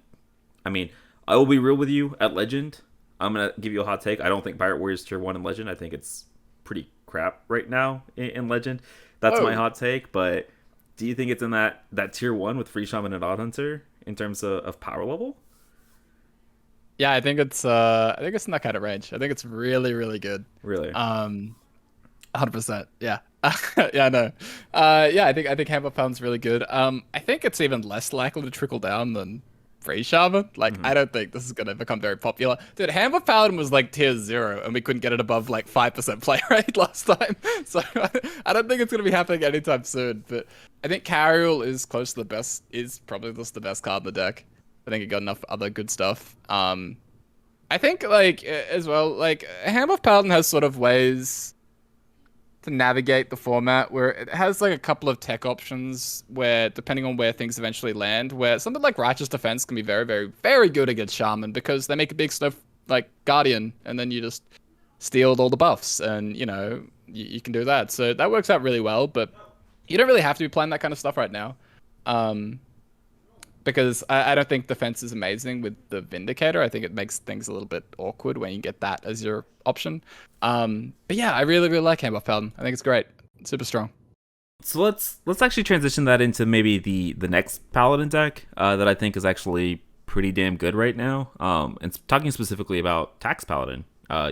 I mean, I will be real with you. At Legend, I'm gonna give you a hot take. I don't think Pirate Warrior's tier 1 in Legend. I think it's pretty crap right now in Legend. That's my hot take. But do you think it's in that tier 1 with Free Shaman and Odd Hunter in terms of power level? Yeah, I think it's in that kind of range. I think it's really, really good. Really? 100%. Yeah. Yeah, no. Yeah, I think Handbuff Pound's really good. I think it's even less likely to trickle down than free Shaman. Like, I don't think this is going to become very popular. Dude, Handbuff Paladin was like tier 0, and we couldn't get it above like 5% play rate last time. So I don't think it's going to be happening anytime soon. But I think Carriel is close to the best, is probably just the best card in the deck. I think it got enough other good stuff. I think, like, as well, like, Handbuff Paladin has sort of ways to navigate the format where it has, like, a couple of tech options where, depending on where things eventually land, where something like Righteous Defense can be very, very, very good against Shaman because they make a big stuff, like, Guardian, and then you just steal all the buffs, and, you know, you can do that. So that works out really well, but you don't really have to be playing that kind of stuff right now. Because I don't think defense is amazing with the Vindicator. I think it makes things a little bit awkward when you get that as your option. But yeah, I really, really like Handbuff Paladin. I think it's great. It's super strong. So let's actually transition that into maybe the next Paladin deck that I think is actually pretty damn good right now. And talking specifically about Tax Paladin,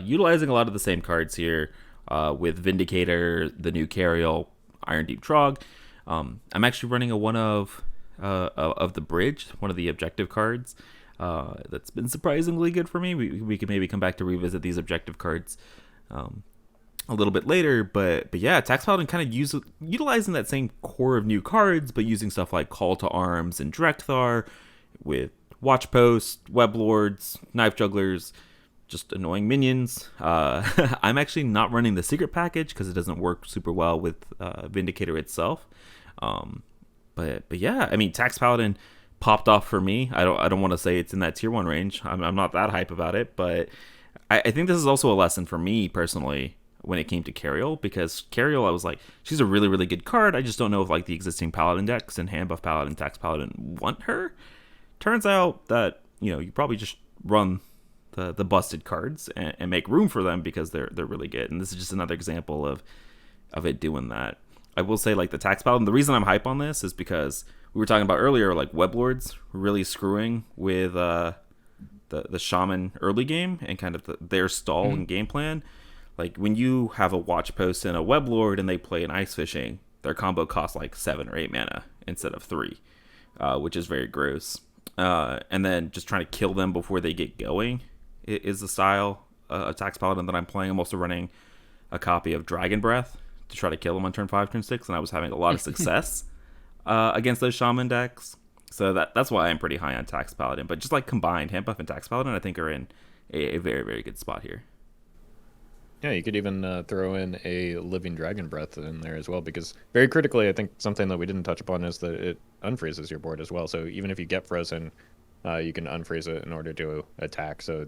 utilizing a lot of the same cards here with Vindicator, the new Carriel, Iron Deep Trog. I'm actually running a one of the bridge, one of the objective cards that's been surprisingly good for me. We can maybe come back to revisit these objective cards a little bit later, but yeah, Tax Paladin kind of utilizing that same core of new cards, but using stuff like Call to Arms and Drekthar with Watch Post, Web Lords, Knife Jugglers, just annoying minions. I'm actually not running the secret package because it doesn't work super well with Vindicator itself. But yeah, I mean, Tax Paladin popped off for me. I don't want to say it's in that tier 1 range. I'm not that hype about it, but I think this is also a lesson for me personally when it came to Carriel, because Carriel, I was like, she's a really, really good card. I just don't know if like the existing Paladin decks and Handbuff Paladin, Tax Paladin want her. Turns out that, you know, you probably just run the busted cards and make room for them because they're really good. And this is just another example of it doing that. I will say, like, the Tax Paladin, the reason I'm hype on this is because we were talking about earlier, like, Web Lords really screwing with the Shaman early game and kind of their stall and game plan. Like, when you have a Watch Post and a Web Lord and they play an Ice Fishing, their combo costs like 7 or 8 mana instead of 3, which is very gross. And then just trying to kill them before they get going is the style of Tax Paladin that I'm playing. I'm also running a copy of Dragon Breath to try to kill them on turn 5, turn 6, and I was having a lot of success against those Shaman decks. So that's why I'm pretty high on Tax Paladin. But just like combined, Handbuff and Tax Paladin, I think are in a very, very good spot here. Yeah, you could even throw in a Living Dragon Breath in there as well, because very critically, I think something that we didn't touch upon is that it unfreezes your board as well. So even if you get frozen, you can unfreeze it in order to attack. So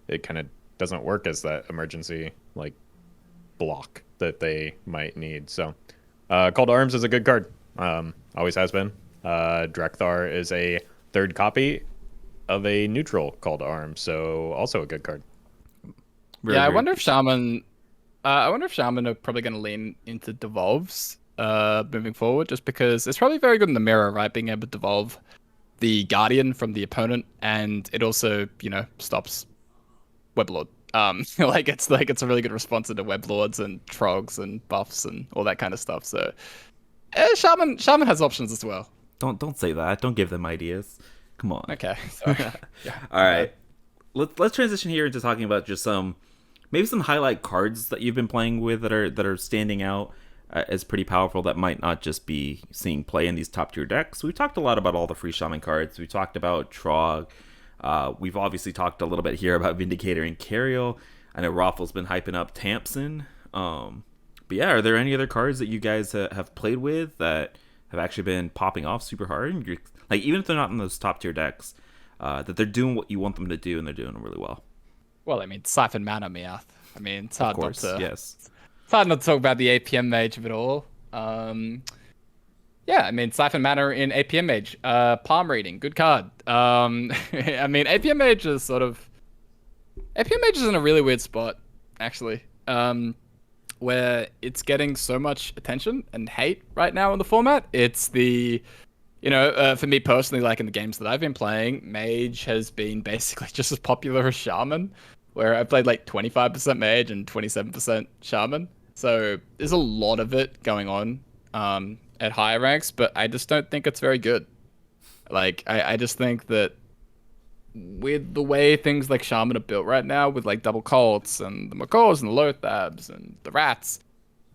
it kind of doesn't work as that emergency like block that they might need. So Call to Arms is a good card. Always has been. Drekthar is a third copy of a neutral Call to Arms, so also a good card. Yeah, I wonder if Shaman are probably going to lean into devolves moving forward, just because it's probably very good in the mirror, right? Being able to devolve the Guardian from the opponent, and it also, you know, stops Weblord. Like it's a really good response to Web Lords and Trogs and buffs and all that kind of stuff. So Shaman has options as well. Don't say that. Don't give them ideas. Come on. Okay. Sorry. Yeah. All right. Let's transition here into talking about just some highlight cards that you've been playing with that are standing out as pretty powerful, that might not just be seeing play in these top tier decks. We've talked a lot about all the free Shaman cards. We talked about Trog. We've obviously talked a little bit here about Vindicator and Carriel. I know Roffle's been hyping up Tamsin. But yeah, are there any other cards that you guys have played with that have actually been popping off super hard? Like, even if they're not in those top tier decks, that they're doing what you want them to do and they're doing it really well. Well, I mean, Siphon Mana, Meowth. I mean, it's hard not to. Yes. It's hard not to talk about the APM Mage of it all. Yeah, I mean, Siphon Mana in APM Mage. Palm Reading, good card. I mean, APM Mage is in a really weird spot, actually, where it's getting so much attention and hate right now in the format. It's the, you know, for me personally, like in the games that I've been playing, Mage has been basically just as popular as Shaman, where I played like 25% Mage and 27% Shaman. So there's a lot of it going on at higher ranks, but I just don't think it's very good. Like, I just think that with the way things like Shaman are built right now, with like double cults and the Macaws and the Lothabs and the Rats,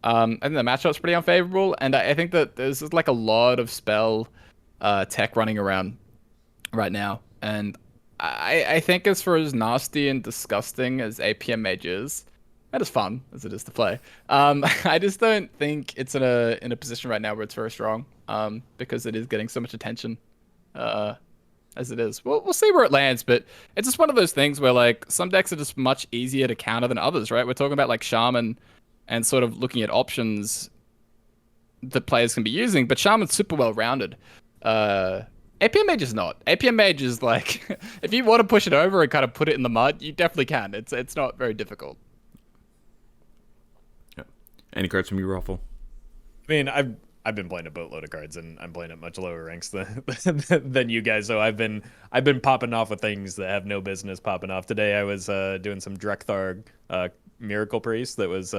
I think the matchup's pretty unfavorable, and I think that there's like a lot of spell tech running around right now, and I think as for as nasty and disgusting as APM Mage is, and as fun as it is to play, I just don't think it's in a position right now where it's very strong, because it is getting so much attention, as it is. We'll see where it lands, but it's just one of those things where like some decks are just much easier to counter than others, right? We're talking about like Shaman and sort of looking at options that players can be using, but Shaman's super well rounded. APM Mage is not. APM Mage is like, if you want to push it over and kind of put it in the mud, you definitely can. It's not very difficult. Yeah. Any cards from you, Roffle? I mean, I've been playing a boatload of cards, and I'm playing at much lower ranks than you guys. So I've been popping off with things that have no business popping off. Today I was doing some Drekthar Miracle Priest that was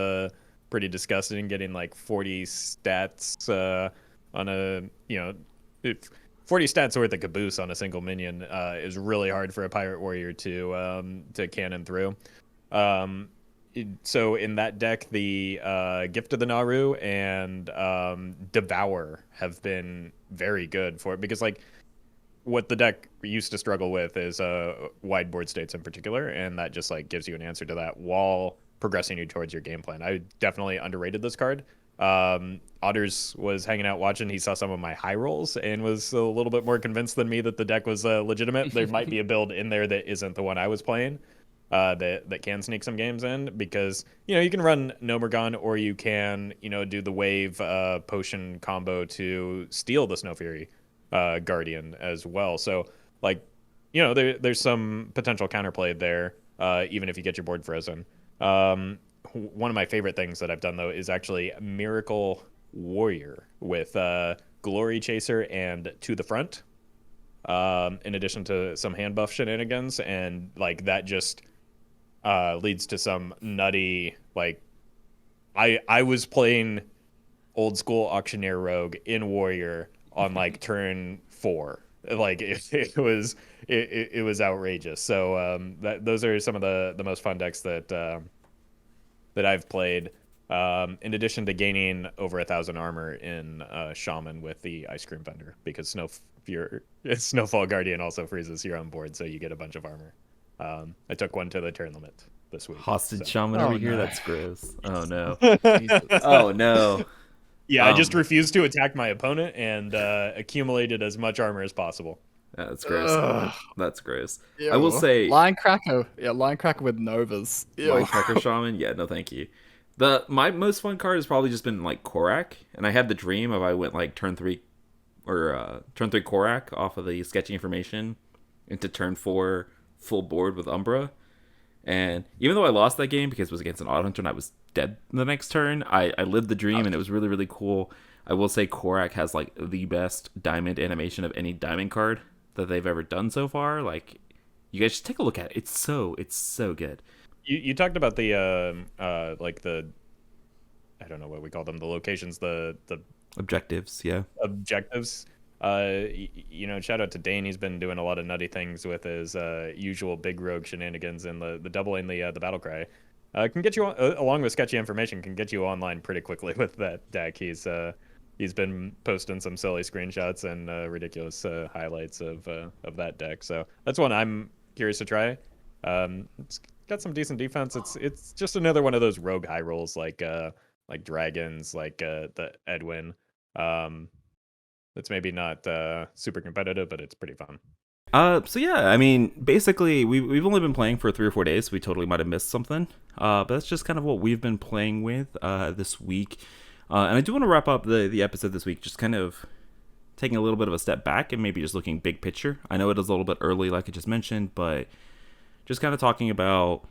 pretty disgusting, getting like 40 stats on a 40 stats worth of caboose on a single minion is really hard for a pirate warrior to cannon through. So in that deck, the Gift of the Naru and Devour have been very good for it, because like what the deck used to struggle with is wide board states in particular, and that just like gives you an answer to that while progressing you towards your game plan. I definitely underrated this card. Otters was hanging out watching. He saw some of my high rolls and was a little bit more convinced than me that the deck was legitimate. There might be a build in there that isn't the one I was playing. That can sneak some games in, because you can run Nomergon, or you can do the wave potion combo to steal the Snow Fury Guardian as well. So like there's some potential counterplay there, even if you get your board frozen. One of my favorite things that I've done though is actually Miracle Warrior with Glory Chaser and To the Front, in addition to some hand buff shenanigans, and like that just leads to some nutty, like I was playing old school Auctioneer Rogue in Warrior on like turn 4. Like it was outrageous. So those are some of the most fun decks that I've played. In addition to gaining over 1,000 armor in Shaman with the Ice Cream Vendor, because Snowfall Guardian also freezes your own board, so you get a bunch of armor. I took one to the turn limit this week. Hostage Shaman over here? No. That's gross. Oh no. Jesus. Oh no. Yeah, I just refused to attack my opponent and accumulated as much armor as possible. That's gross. That's gross. Ew. I will say, Line Cracker. Yeah, Line Cracker with Novas. Ew. Line Cracker Shaman. Yeah, no, thank you. My most fun card has probably just been like Korak, and I had the dream of I went like turn 3 Korak off of the sketchy information into turn 4 full board with Umbra. And even though I lost that game because it was against an Odd Hunter and I was dead the next turn, I lived the dream, and it was really, really cool. I will say Korak has like the best diamond animation of any diamond card that they've ever done so far. Like, you guys just take a look at it. It's so good. You talked about the like the, I don't know what we call them, the locations, the Objectives, yeah. Objectives. Shout out to Dane. He's been doing a lot of nutty things with his usual big rogue shenanigans, and the doubling the battle cry can get you along with sketchy information, can get you online pretty quickly with that deck. He's been posting some silly screenshots and ridiculous highlights of that deck. So that's one I'm curious to try. It's got some decent defense. It's just another one of those rogue high rolls like dragons, like the Edwin. It's maybe not super competitive, but it's pretty fun. So yeah, I mean, basically, we've only been playing for 3 or 4 days. We totally might have missed something. But that's just kind of what we've been playing with this week. And I do want to wrap up the episode this week, just kind of taking a little bit of a step back and maybe just looking big picture. I know it is a little bit early, like I just mentioned, but just kind of talking about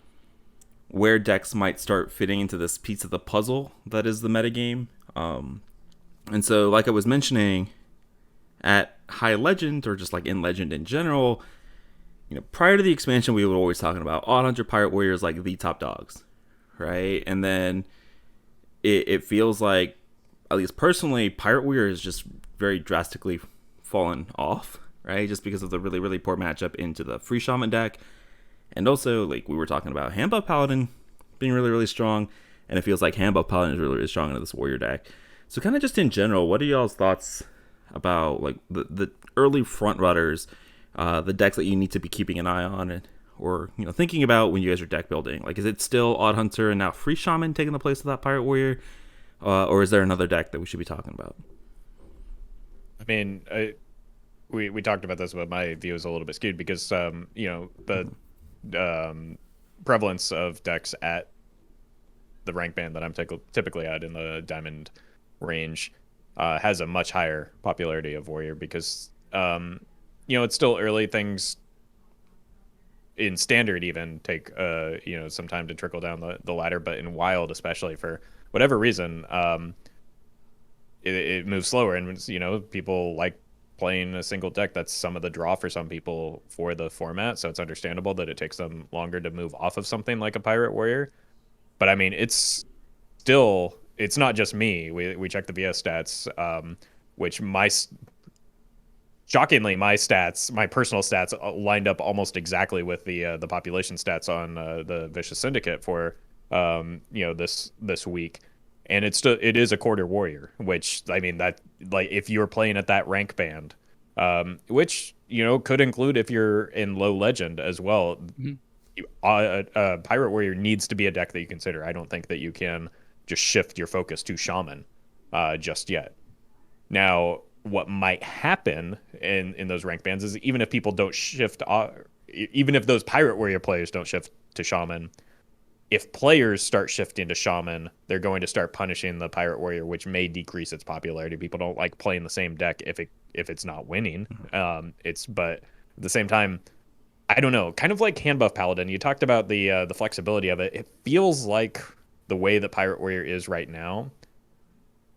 where decks might start fitting into this piece of the puzzle that is the metagame. And so, like I was mentioning, at High Legend, or just like in Legend in general, prior to the expansion, we were always talking about Odd Hunter Pirate Warriors like the top dogs, right? And then it feels like, at least personally, Pirate Warrior is just very drastically fallen off. right? Just because of the really, really poor matchup into the free Shaman deck. And also, like we were talking about, Handbuff Paladin being really, really strong. And it feels like Handbuff Paladin is really, really strong into this warrior deck. So kind of just in general, what are y'all's thoughts about like the early front runners, the decks that you need to be keeping an eye on, or thinking about when you guys are deck building? Like, is it still Odd Hunter and now free Shaman taking the place of that Pirate Warrior, or is there another deck that we should be talking about? I mean, we talked about this, but my view is a little bit skewed because the prevalence of decks at the rank band that I'm typically at in the diamond range has a much higher popularity of warrior because it's still early. Things in standard even take some time to trickle down the ladder, but in wild, especially for whatever reason, it moves slower, and people like playing a single deck. That's some of the draw for some people for the format, so it's understandable that it takes them longer to move off of something like a pirate warrior. But I mean, it's not just me. We checked the VS stats, which shockingly my personal stats lined up almost exactly with the population stats on the Vicious Syndicate for this week. And it is a quarter warrior, which I mean that like if you're playing at that rank band, which could include if you're in low legend as well. Mm-hmm. Pirate warrior needs to be a deck that you consider. I don't think that you can just shift your focus to Shaman just yet. Now, what might happen in those rank bands is even if people don't shift, even if those pirate warrior players don't shift to Shaman, if players start shifting to Shaman, they're going to start punishing the pirate warrior, which may decrease its popularity. People don't like playing the same deck if it's not winning. But at the same time, I don't know, kind of like Handbuff Paladin. You talked about the flexibility of it. It feels like the way that Pirate Warrior is right now,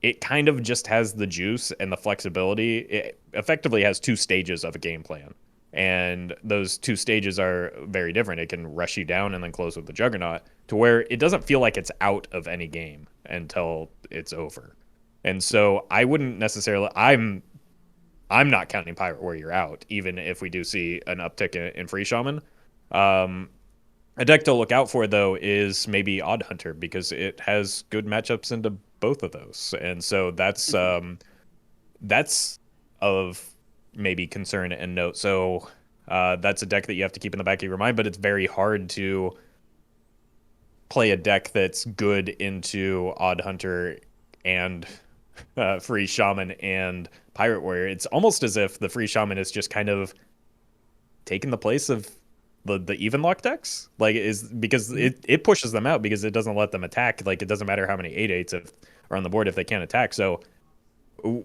it kind of just has the juice and the flexibility. It effectively has two stages of a game plan. And those two stages are very different. It can rush you down and then close with the Juggernaut to where it doesn't feel like it's out of any game until it's over. And so I wouldn't necessarily... I'm not counting Pirate Warrior out, even if we do see an uptick in Free Shaman. A deck to look out for, though, is maybe Odd Hunter, because it has good matchups into both of those. And so that's of maybe concern and note. So that's a deck that you have to keep in the back of your mind, but it's very hard to play a deck that's good into Odd Hunter and Free Shaman and Pirate Warrior. It's almost as if the Free Shaman is just kind of taking the place of the even lock decks, like because it pushes them out because it doesn't let them attack. Like it doesn't matter how many 8/8s are on the board if they can't attack. So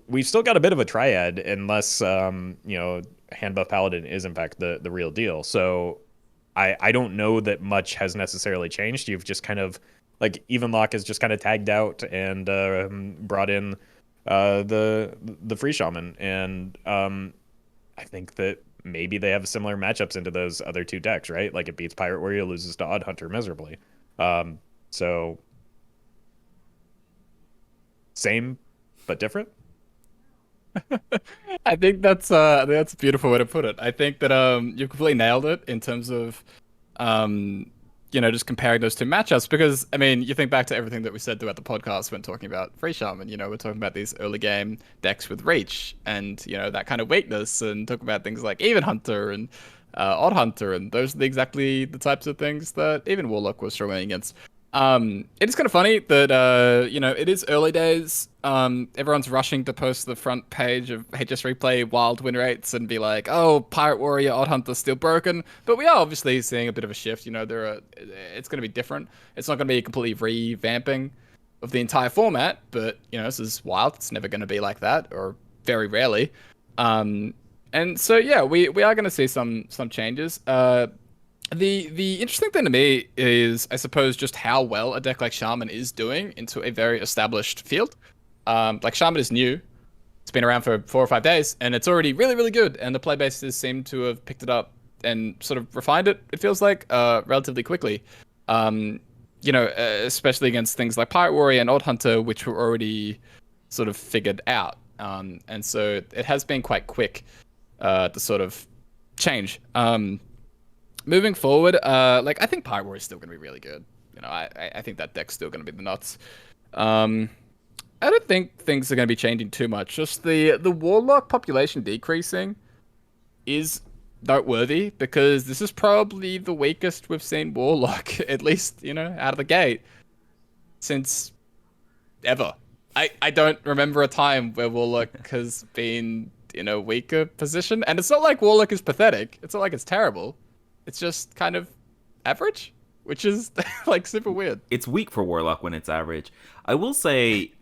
we've still got a bit of a triad unless Handbuff Paladin is in fact the real deal. So I don't know that much has necessarily changed. You've just kind of like even lock is just kind of tagged out and brought in the Free Shaman, and I think that maybe they have similar matchups into those other two decks, right? Like it beats Pirate Warrior, loses to Odd Hunter miserably. So same but different. I think that's a beautiful way to put it. I think that you completely nailed it in terms of just comparing those two matchups, because I mean, you think back to everything that we said throughout the podcast when talking about Free Shaman. We're talking about these early game decks with reach and that kind of weakness, and talk about things like Even Hunter and Odd Hunter, and those are exactly the types of things that even Warlock was struggling against. It is kind of funny that it is early days. Everyone's rushing to post the front page of HS Replay wild win rates and be like, "Oh, Pirate Warrior, Odd Hunter still broken." But we are obviously seeing a bit of a shift. It's going to be different. It's not going to be a completely revamping of the entire format. But this is wild. It's never going to be like that, or very rarely. And so yeah, we are going to see some changes. The interesting thing to me is, I suppose, just how well a deck like Shaman is doing into a very established field. Like Shaman is new. It's been around for 4 or 5 days, and it's already really, really good. And the play bases seem to have picked it up and sort of refined it, it feels like, relatively quickly. Especially against things like Pirate Warrior and Odd Hunter, which were already sort of figured out. And so it has been quite quick. to sort of change. Moving forward, like I think Pirate Warrior is still gonna be really good. You know, I think that deck's still gonna be the nuts. I don't think things are gonna be changing too much. Just the Warlock population decreasing is noteworthy because this is probably the weakest we've seen Warlock, at least, you know, out of the gate, since ever. I don't remember a time where Warlock has been in a weaker position. And it's not like Warlock is pathetic. It's not like it's terrible. It's just kind of average, which is like super weird. It's weak for Warlock when it's average. I will say,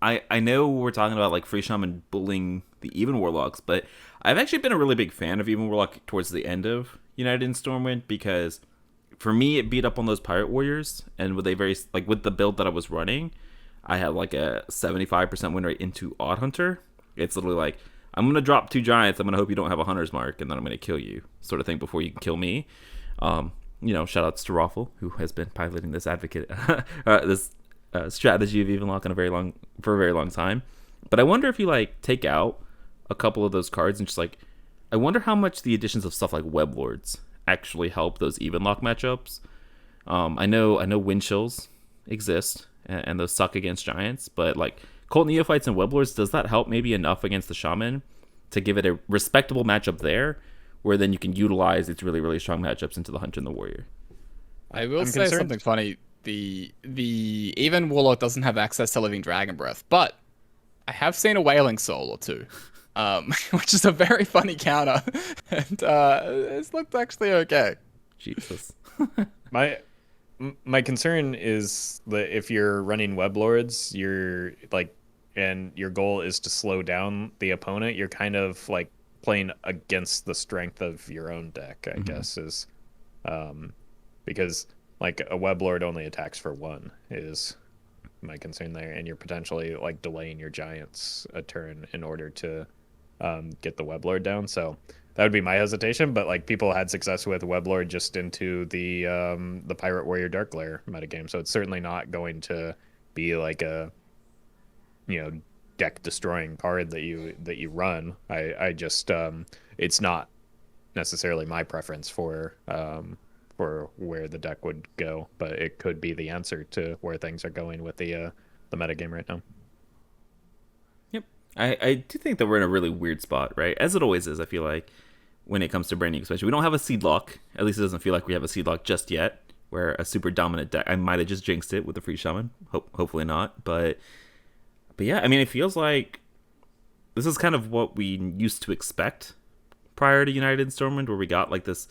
I know we're talking about like Free Shaman bullying the Even Warlocks, but I've actually been a really big fan of Even Warlock towards the end of United in Stormwind because for me it beat up on those Pirate Warriors, and with a very like with the build that I was running, I had like a 75% win rate into Odd Hunter. It's literally like, I'm going to drop 2 giants, I'm going to hope you don't have a Hunter's Mark, and then I'm going to kill you, sort of thing, before you can kill me. You know, shout outs to Roffle, who has been piloting this this strategy of Even Lock for a very long time. But I wonder if you like take out a couple of those cards and just like, I wonder how much the additions of stuff like Web Lords actually help those Even Lock matchups. I know Wind Chills exist, and those suck against giants, but like Cult Neophytes and Weblords, does that help maybe enough against the Shaman to give it a respectable matchup there, where then you can utilize its really, really strong matchups into the Hunter and the Warrior? I will say something funny. The Even Warlock doesn't have access to Living Dragon Breath, but I have seen a Wailing Soul or two, which is a very funny counter, and it's looked actually okay. Jesus. My concern is that if you're running Web Lords, you're like, and your goal is to slow down the opponent, you're kind of like playing against the strength of your own deck, I guess, is because like a Web Lord only attacks for 1 is my concern there, and you're potentially like delaying your giants a turn in order to get the Web Lord down. So that would be my hesitation, but like people had success with Weblord just into the Pirate Warrior Dark Lair metagame, so it's certainly not going to be like a, you know, deck destroying card that you run. I just it's not necessarily my preference for where the deck would go, but it could be the answer to where things are going with the metagame right now. Yep. I do think that we're in a really weird spot, right? As it always is, I feel like, when it comes to brand new expansion. We don't have a seed lock. At least it doesn't feel like we have a seed lock just yet, where a super dominant deck... I might have just jinxed it with the Free Shaman. Hopefully not. But yeah, I mean, it feels like this is kind of what we used to expect prior to United in Stormwind, where we got like this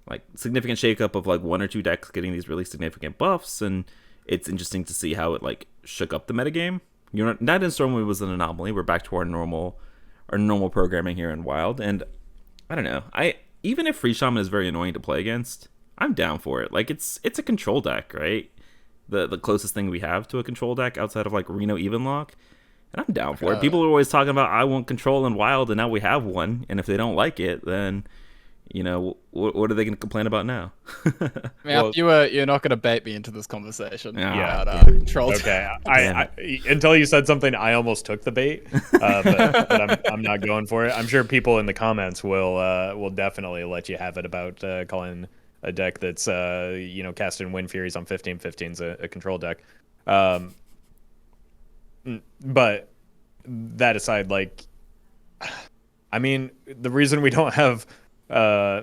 like significant shakeup of like 1 or 2 decks getting these really significant buffs, and it's interesting to see how it like shook up the metagame. United in Stormwind was an anomaly. We're back to our normal programming here in Wild, and I don't know. Even if Free Shaman is very annoying to play against, I'm down for it. Like it's a control deck, right? The closest thing we have to a control deck outside of like Reno Evenlock, and I'm down for it. People are always talking about I want control in Wild, and now we have one. And if they don't like it, then you know what are they going to complain about now? Man, well, you're not going to bait me into this conversation. Yeah. Control. Okay. I until you said something, I almost took the bait, but I'm not going for it. I'm sure people in the comments will definitely let you have it about calling a deck that's casting Wind Furies on 15/15's a control deck. But that aside, like, I mean, the reason we don't have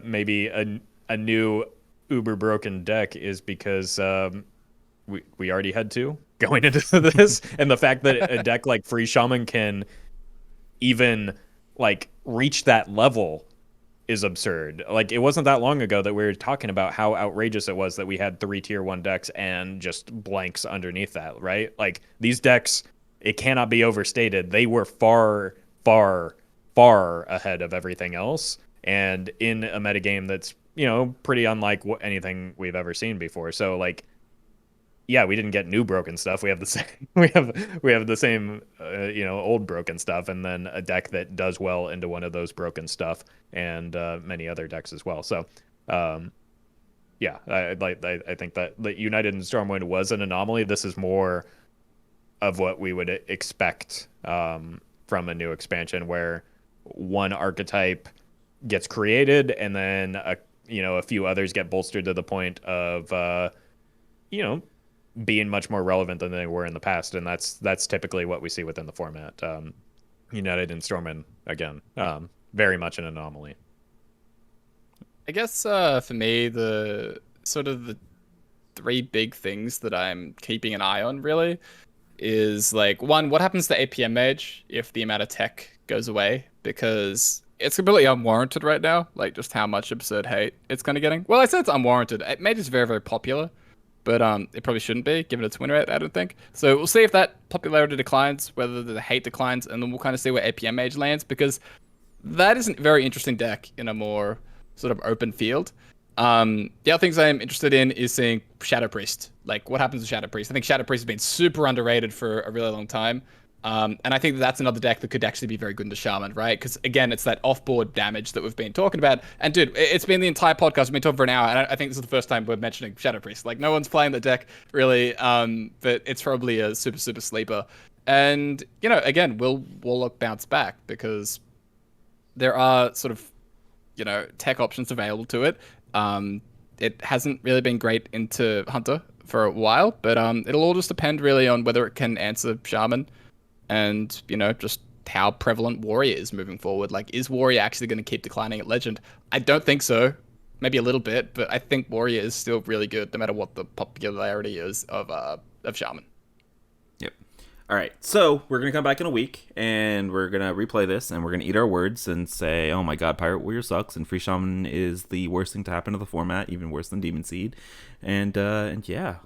maybe a new uber broken deck is because we already had 2 going into this, and the fact that a deck like Free Shaman can even like reach that level is absurd. Like, it wasn't that long ago that we were talking about how outrageous it was that we had 3 tier 1 decks and just blanks underneath that, right? Like, these decks, it cannot be overstated, they were far ahead of everything else, and in a metagame that's, you know, pretty unlike anything we've ever seen before. So like, yeah, we didn't get new broken stuff. We have the same we have the same old broken stuff, and then a deck that does well into one of those broken stuff, and many other decks as well. So yeah, I think that United in Stormwind was an anomaly. This is more of what we would expect from a new expansion, where one archetype gets created, and then a few others get bolstered to the point of being much more relevant than they were in the past, and that's typically what we see within the format. United and Stormwind again, very much an anomaly. I guess for me, the three big things that I'm keeping an eye on really is like, one, what happens to APM Mage if the amount of tech goes away, because it's completely unwarranted right now, like just how much absurd hate it's kind of getting. Well, I said it's unwarranted. Mage is very, very popular, but it probably shouldn't be given its win rate, I don't think. So we'll see if that popularity declines, whether the hate declines, and then we'll kind of see where APM Mage lands, because that is a very interesting deck in a more sort of open field. The other things I'm interested in is seeing Shadow Priest. Like, what happens to Shadow Priest? I think Shadow Priest has been super underrated for a really long time. And I think that's another deck that could actually be very good into Shaman, right? Because, again, it's that off-board damage that we've been talking about. And, dude, it's been the entire podcast. We've been talking for an hour, and I think this is the first time we're mentioning Shadow Priest. Like, no one's playing the deck, really, but it's probably a super, super sleeper. And, again, will Warlock bounce back? Because there are sort of, tech options available to it. It hasn't really been great into Hunter for a while, but it'll all just depend really on whether it can answer Shaman and, just how prevalent Warrior is moving forward. Like, is Warrior actually going to keep declining at Legend? I don't think so. Maybe a little bit, but I think Warrior is still really good no matter what the popularity is of Shaman. Yep. All right, so we're going to come back in a week, and we're going to replay this, and we're going to eat our words and say, oh my god, Pirate Warrior sucks, and Free Shaman is the worst thing to happen to the format, even worse than Demon Seed. And yeah,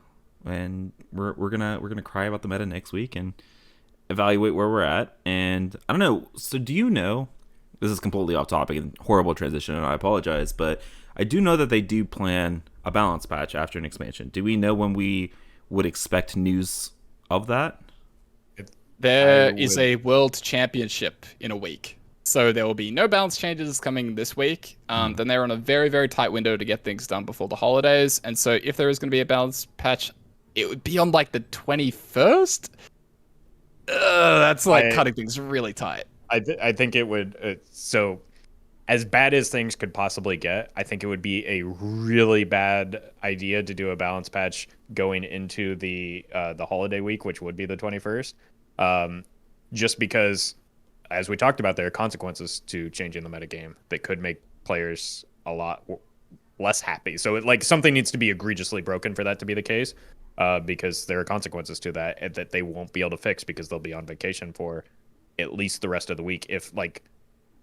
and we're gonna cry about the meta next week and evaluate where we're at. And I don't know, so do you know, this is completely off topic and horrible transition, and I apologize, but I do know that they do plan a balance patch after an expansion. Do we know when we would expect news of that? There is a World Championship in a week. So there will be no balance changes coming this week. Then they're on a very, very tight window to get things done before the holidays. And so if there is going to be a balance patch, it would be on like the 21st. That's like cutting things really tight. I think it would. So as bad as things could possibly get, I think it would be a really bad idea to do a balance patch going into the holiday week, which would be the 21st. Just because, as we talked about, there are consequences to changing the metagame that could make players a lot less happy. So something needs to be egregiously broken for that to be the case, because there are consequences to that they won't be able to fix because they'll be on vacation for at least the rest of the week.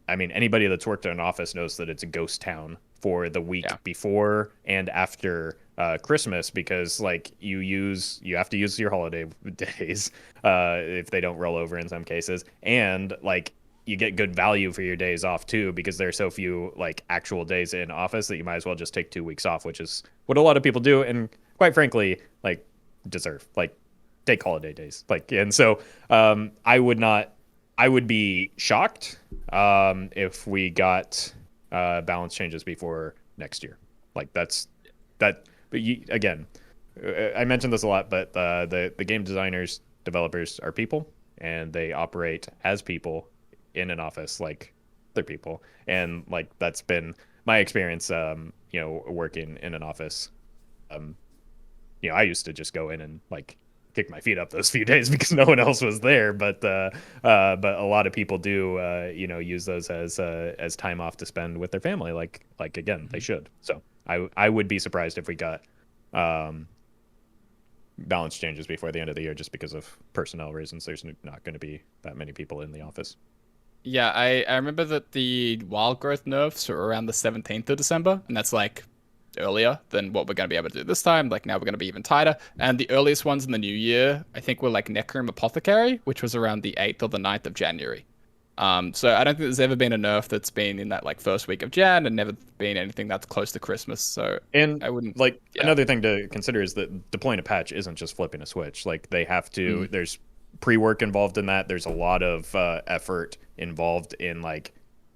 Anybody that's worked in an office knows that it's a ghost town for the week before and after Christmas, because you have to use your holiday days if they don't roll over in some cases, and you get good value for your days off too, because there are so few actual days in office that you might as well just take 2 weeks off, which is what a lot of people do, and quite frankly deserve. Take holiday days. And so I would be shocked if we got balance changes before next year. But again, I mentioned this a lot, but the game designers, developers are people, and they operate as people in an office like other people. And that's been my experience, working in an office. I used to just go in and kick my feet up those few days because no one else was there. But a lot of people do, use those as time off to spend with their family. Again, they should. So I would be surprised if we got balance changes before the end of the year, just because of personnel reasons. There's not going to be that many people in the office. Yeah, I remember that the wild growth nerfs are around the 17th of December, and that's earlier than what we're going to be able to do this time. Now we're going to be even tighter. And the earliest ones in the new year, I think, were Necrom Apothecary, which was around the 8th or the 9th of January. So I don't think there's ever been a nerf that's been in that first week of Jan, and never been anything that's close to Christmas. So I wouldn't another thing to consider is that deploying a patch isn't just flipping a switch. They have to. There's pre-work involved in that. There's a lot of effort involved in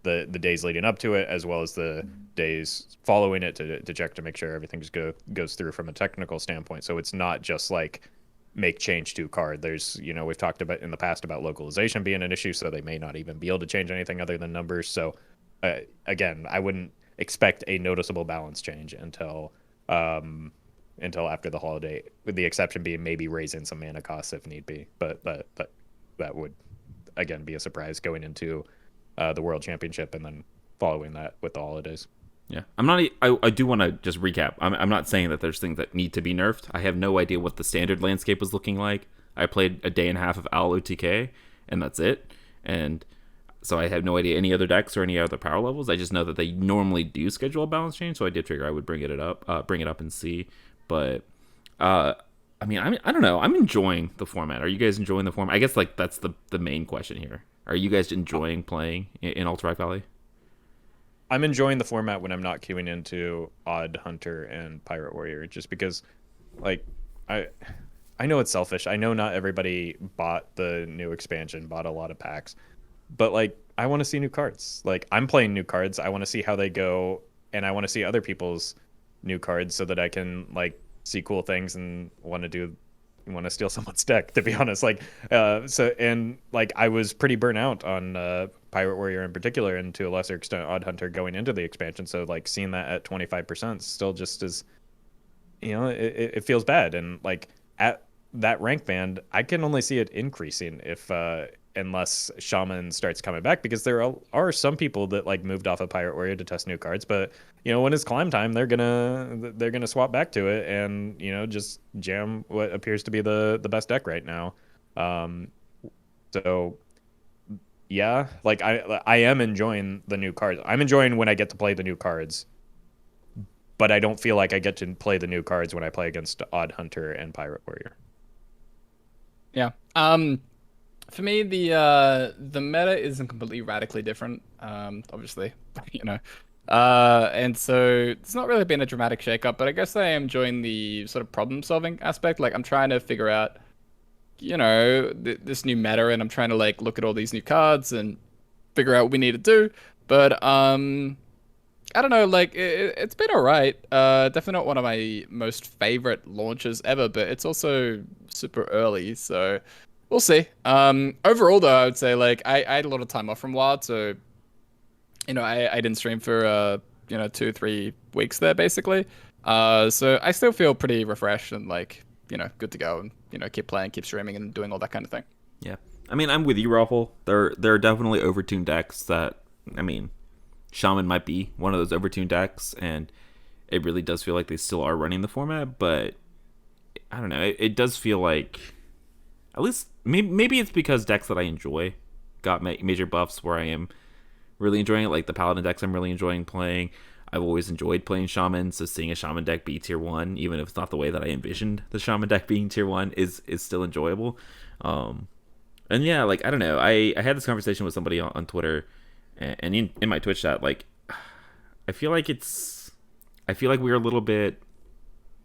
the days leading up to it, as well as the days following it to check to make sure everything just goes through from a technical standpoint. So it's not just make change to card. There's, we've talked about in the past about localization being an issue, so they may not even be able to change anything other than numbers. So again, I wouldn't expect a noticeable balance change until after the holiday, with the exception being maybe raising some mana costs if need be. But that would again be a surprise going into the World Championship and then following that with the holidays. Yeah, I'm not. I do want to just recap. I'm not saying that there's things that need to be nerfed. I have no idea what the standard landscape was looking like. I played a day and a half of Owl OTK, and that's it. And so I have no idea any other decks or any other power levels. I just know that they normally do schedule a balance change, so I did figure I would bring it up and see. But I mean, I don't know. I'm enjoying the format. Are you guys enjoying the format? I guess like that's the main question here. Are you guys enjoying playing in Alterac Valley? I'm enjoying the format when I'm not queuing into Odd Hunter and Pirate Warrior, just because, like, I know it's selfish. I know not everybody bought the new expansion, bought a lot of packs, but like, I want to see new cards. Like, I'm playing new cards. I want to see how they go, and I want to see other people's new cards so that I can like see cool things and want to steal someone's deck, to be honest. Like, and like I was pretty burnt out on Pirate Warrior in particular, and to a lesser extent Odd Hunter going into the expansion. So like seeing that at 25% still just is, it feels bad. And like at that rank band, I can only see it increasing if unless Shaman starts coming back, because there are some people that like moved off of Pirate Warrior to test new cards, but when it's climb time, they're gonna swap back to it and just jam what appears to be the best deck right now. So yeah, like I am enjoying the new cards. I'm enjoying when I get to play the new cards, but I don't feel like I get to play the new cards when I play against Odd Hunter and Pirate Warrior. Yeah. For me, the meta isn't completely radically different. Obviously, and so it's not really been a dramatic shakeup. But I guess I am enjoying the sort of problem-solving aspect. Like I'm trying to figure out, this new meta, and I'm trying to like look at all these new cards and figure out what we need to do. But I don't know. Like it's been alright. Definitely not one of my most favorite launches ever, but it's also super early, so. We'll see. Overall, though, I would say like I had a lot of time off from WoW, so I didn't stream for 2-3 weeks there basically. So I still feel pretty refreshed and like good to go, and keep playing, keep streaming, and doing all that kind of thing. Yeah, I mean I'm with you, Roffle. There are definitely overtuned decks that Shaman might be one of those overtuned decks, and it really does feel like they still are running the format, but I don't know. It does feel like. At least, maybe it's because decks that I enjoy got major buffs where I am really enjoying it. Like the Paladin decks I'm really enjoying playing. I've always enjoyed playing Shaman, so seeing a Shaman deck be tier 1, even if it's not the way that I envisioned the Shaman deck being tier 1, is still enjoyable. And yeah, like, I don't know. I had this conversation with somebody on Twitter and in my Twitch chat. Like, I feel like we're a little bit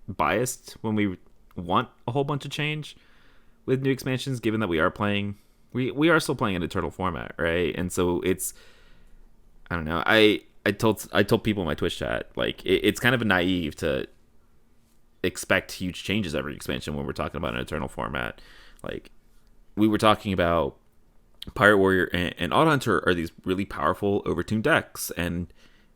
biased when we want a whole bunch of change with new expansions, given that we are still playing an Eternal format, right? And so it's, I don't know. I told people in my Twitch chat, like it's kind of naive to expect huge changes every expansion when we're talking about an Eternal format. Like we were talking about Pirate Warrior and Odd Hunter are these really powerful overtuned decks, and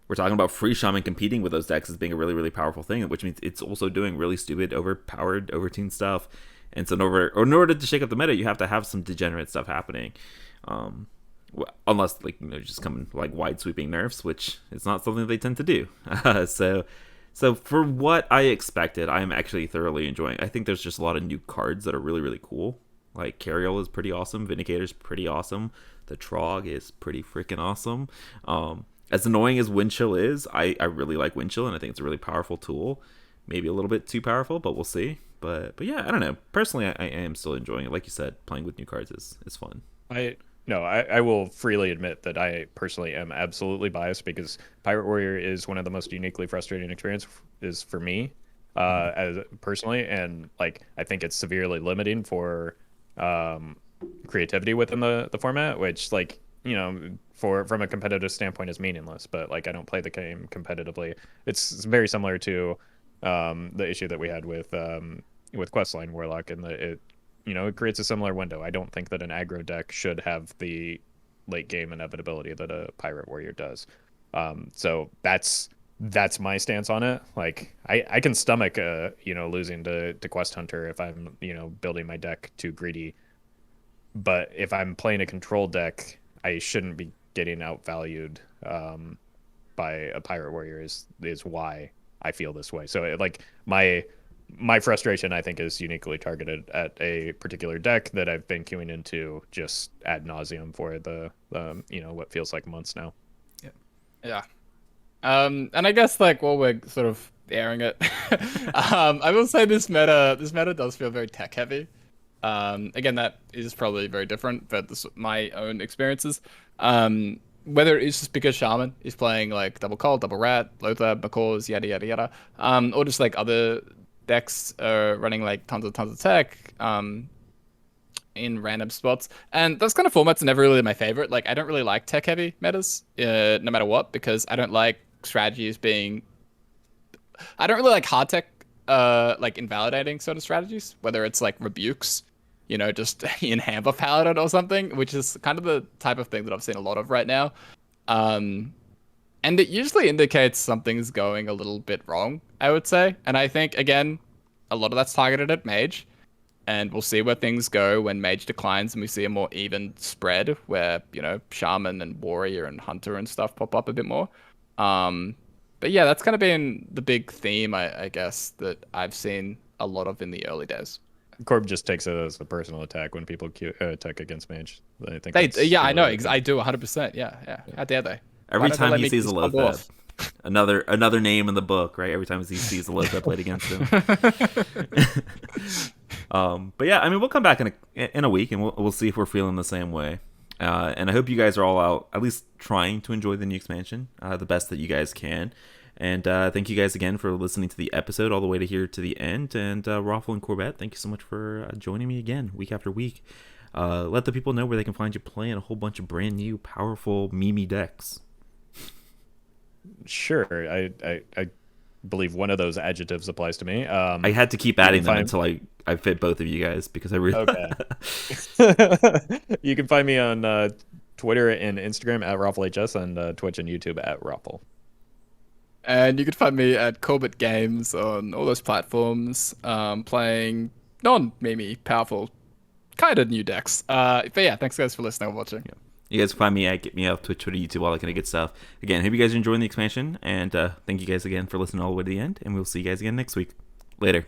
we're talking about free Shaman competing with those decks as being a really, really powerful thing, which means it's also doing really stupid, overpowered, overtuned stuff. And so in order to shake up the meta, you have to have some degenerate stuff happening. Unless, like, just come like wide sweeping nerfs, which is not something they tend to do. So for what I expected, I am actually thoroughly enjoying. I think there's just a lot of new cards that are really, really cool. Like Cariol is pretty awesome. Vindicator's pretty awesome. The Trog is pretty freaking awesome. As annoying as Windchill is, I really like Windchill, and I think it's a really powerful tool. Maybe a little bit too powerful, but we'll see. But yeah, I don't know. Personally, I am still enjoying it. Like you said, playing with new cards is fun. I will freely admit that I personally am absolutely biased, because Pirate Warrior is one of the most uniquely frustrating experiences for me, as personally, and like I think it's severely limiting for creativity within the format, which like from a competitive standpoint is meaningless. But like I don't play the game competitively. It's very similar to the issue that we had with Questline Warlock, and it creates a similar window. I don't think that an aggro deck should have the late game inevitability that a Pirate Warrior does. So that's my stance on it. Like I can stomach losing to Quest Hunter if I'm building my deck too greedy. But if I'm playing a control deck, I shouldn't be getting outvalued by a Pirate Warrior is why I feel this way. So like my frustration, I think, is uniquely targeted at a particular deck that I've been queuing into just ad nauseum for the what feels like months now. Yeah. And I guess like while we're sort of airing it, I will say this meta does feel very tech heavy. Again, that is probably very different, but this my own experiences. Whether it's just because Shaman is playing like double Cold, double Rat, Lothar, Macaws, yada yada yada, or just like other decks running like tons of tech in random spots, and those kind of formats are never really my favorite. Like I don't really like tech heavy metas, no matter what, because I don't like strategies being. I don't really like hard tech, like invalidating sort of strategies, whether it's like rebukes, just in Handbuff Paladin or something, which is kind of the type of thing that I've seen a lot of right now. And it usually indicates something's going a little bit wrong, I would say. And I think, again, a lot of that's targeted at Mage. And we'll see where things go when Mage declines and we see a more even spread where, Shaman and Warrior and Hunter and stuff pop up a bit more. But yeah, that's kind of been the big theme, I guess, that I've seen a lot of in the early days. Corb just takes it as a personal attack when people attack against Mage. I think I know. I do 100%. Yeah. How dare they? Every time he sees a Lothar, another name in the book, right? Every time he sees a Lothar played against him. But yeah, I mean, we'll come back in a week and we'll see if we're feeling the same way. And I hope you guys are all out, at least trying to enjoy the new expansion, the best that you guys can. And thank you guys again for listening to the episode all the way to here to the end. And Roffle and Corbett, thank you so much for joining me again, week after week. Let the people know where they can find you playing a whole bunch of brand new, powerful Mimi decks. Sure, I believe one of those adjectives applies to me. I had to keep adding them until I fit both of you guys because I really. Okay. You can find me on Twitter and Instagram at RoffleHS and Twitch and YouTube at Roffle. And you can find me at Corbettgames on all those platforms, playing non-Mimi, powerful, kind of new decks. But yeah, thanks guys for listening and watching. Yeah. You guys can find me at Get Me Up, Twitch, Twitter, YouTube, all that kind of good stuff. Again, hope you guys are enjoying the expansion, and thank you guys again for listening all the way to the end, and we'll see you guys again next week. Later.